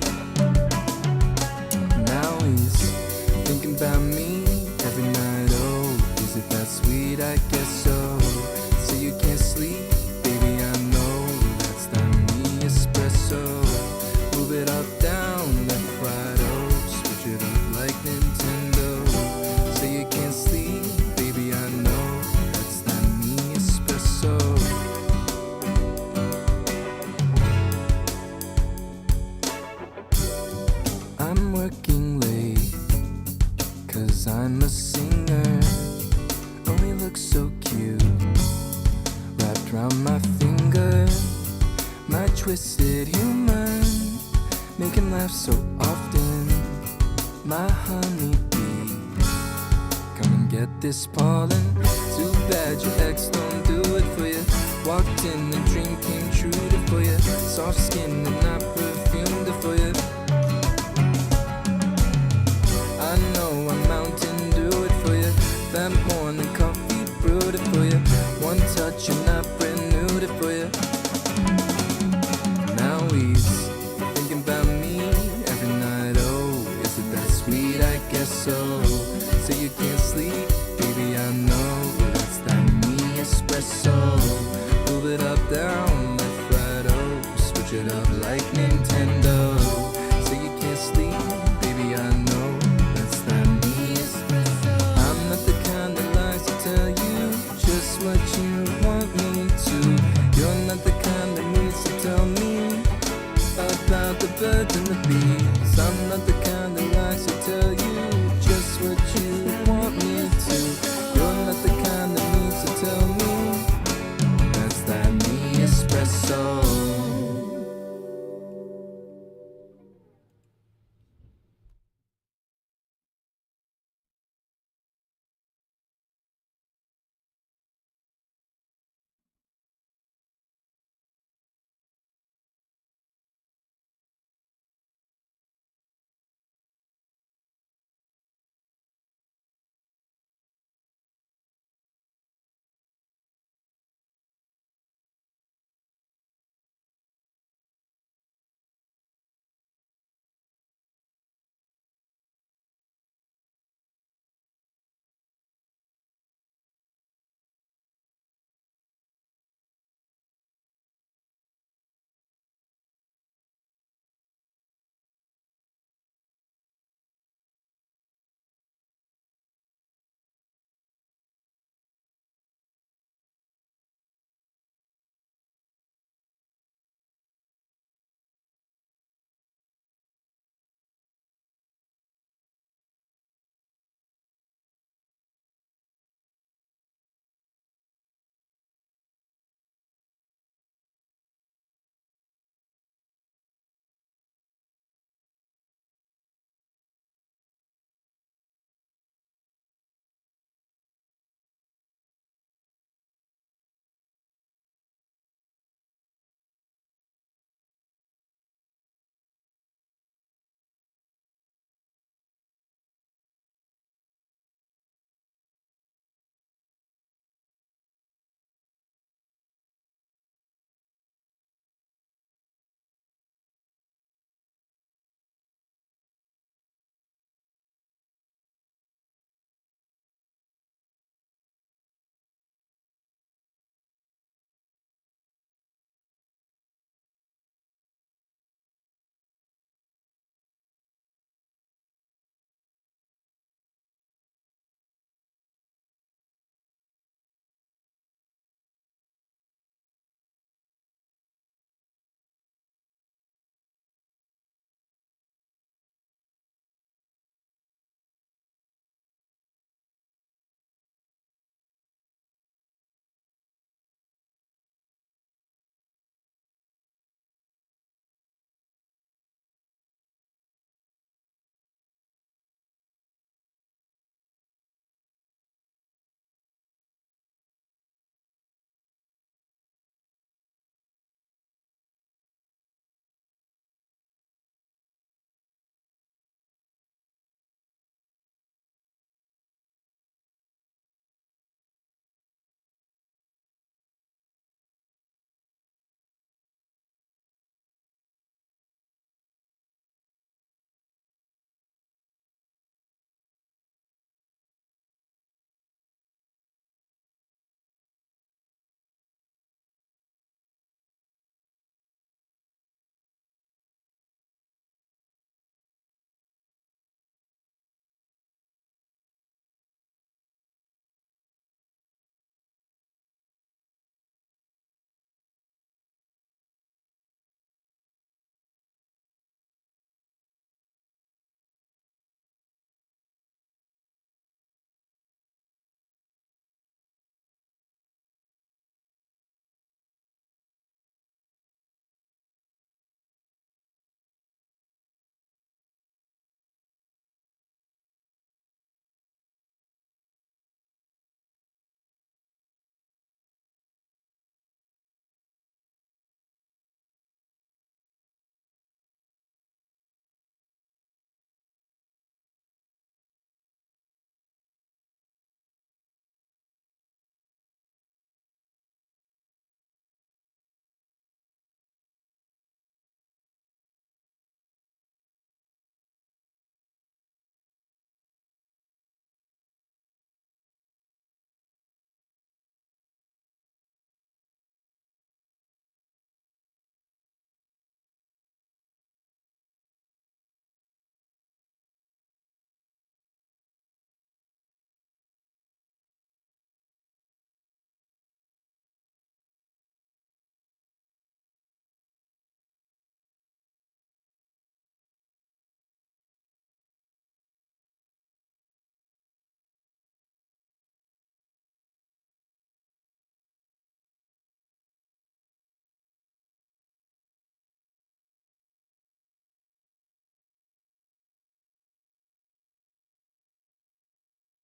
Speaker 2: Now he's thinking about me every night. Oh, is it that sweet? I guess so. So you can't sleep, baby, I know. That's that me espresso. Move it up, down, left, right, oh. Switch it up like Nintendo. So you can't sleep, baby, I know. That's that me espresso. I'm working late, 'cause I'm a singer. Oh, he looks so cute, wrapped around my finger. My twisted humor, make him laugh so often. My honeybee, come and get this pollen. Too bad your ex don't do it for you. Walked in, the dream came true to for you. Soft skin and I perfumed it for you. I know I'm Mountain Dew it for you. That morning coffee brewed it for you. One touch and I brand new it for you. Now he's thinking about me every night. Oh, is it that sweet? I guess so. So you can't sleep, baby, I know. That's that me espresso. Move it up, down, left, right, oh. Switch it up like Nintendo. So you can't sleep, baby, I know. That's that me espresso. I'm not the kind that likes to tell you just what you want me to. You're not the kind that needs to tell me about the birds and the bees. I'm not the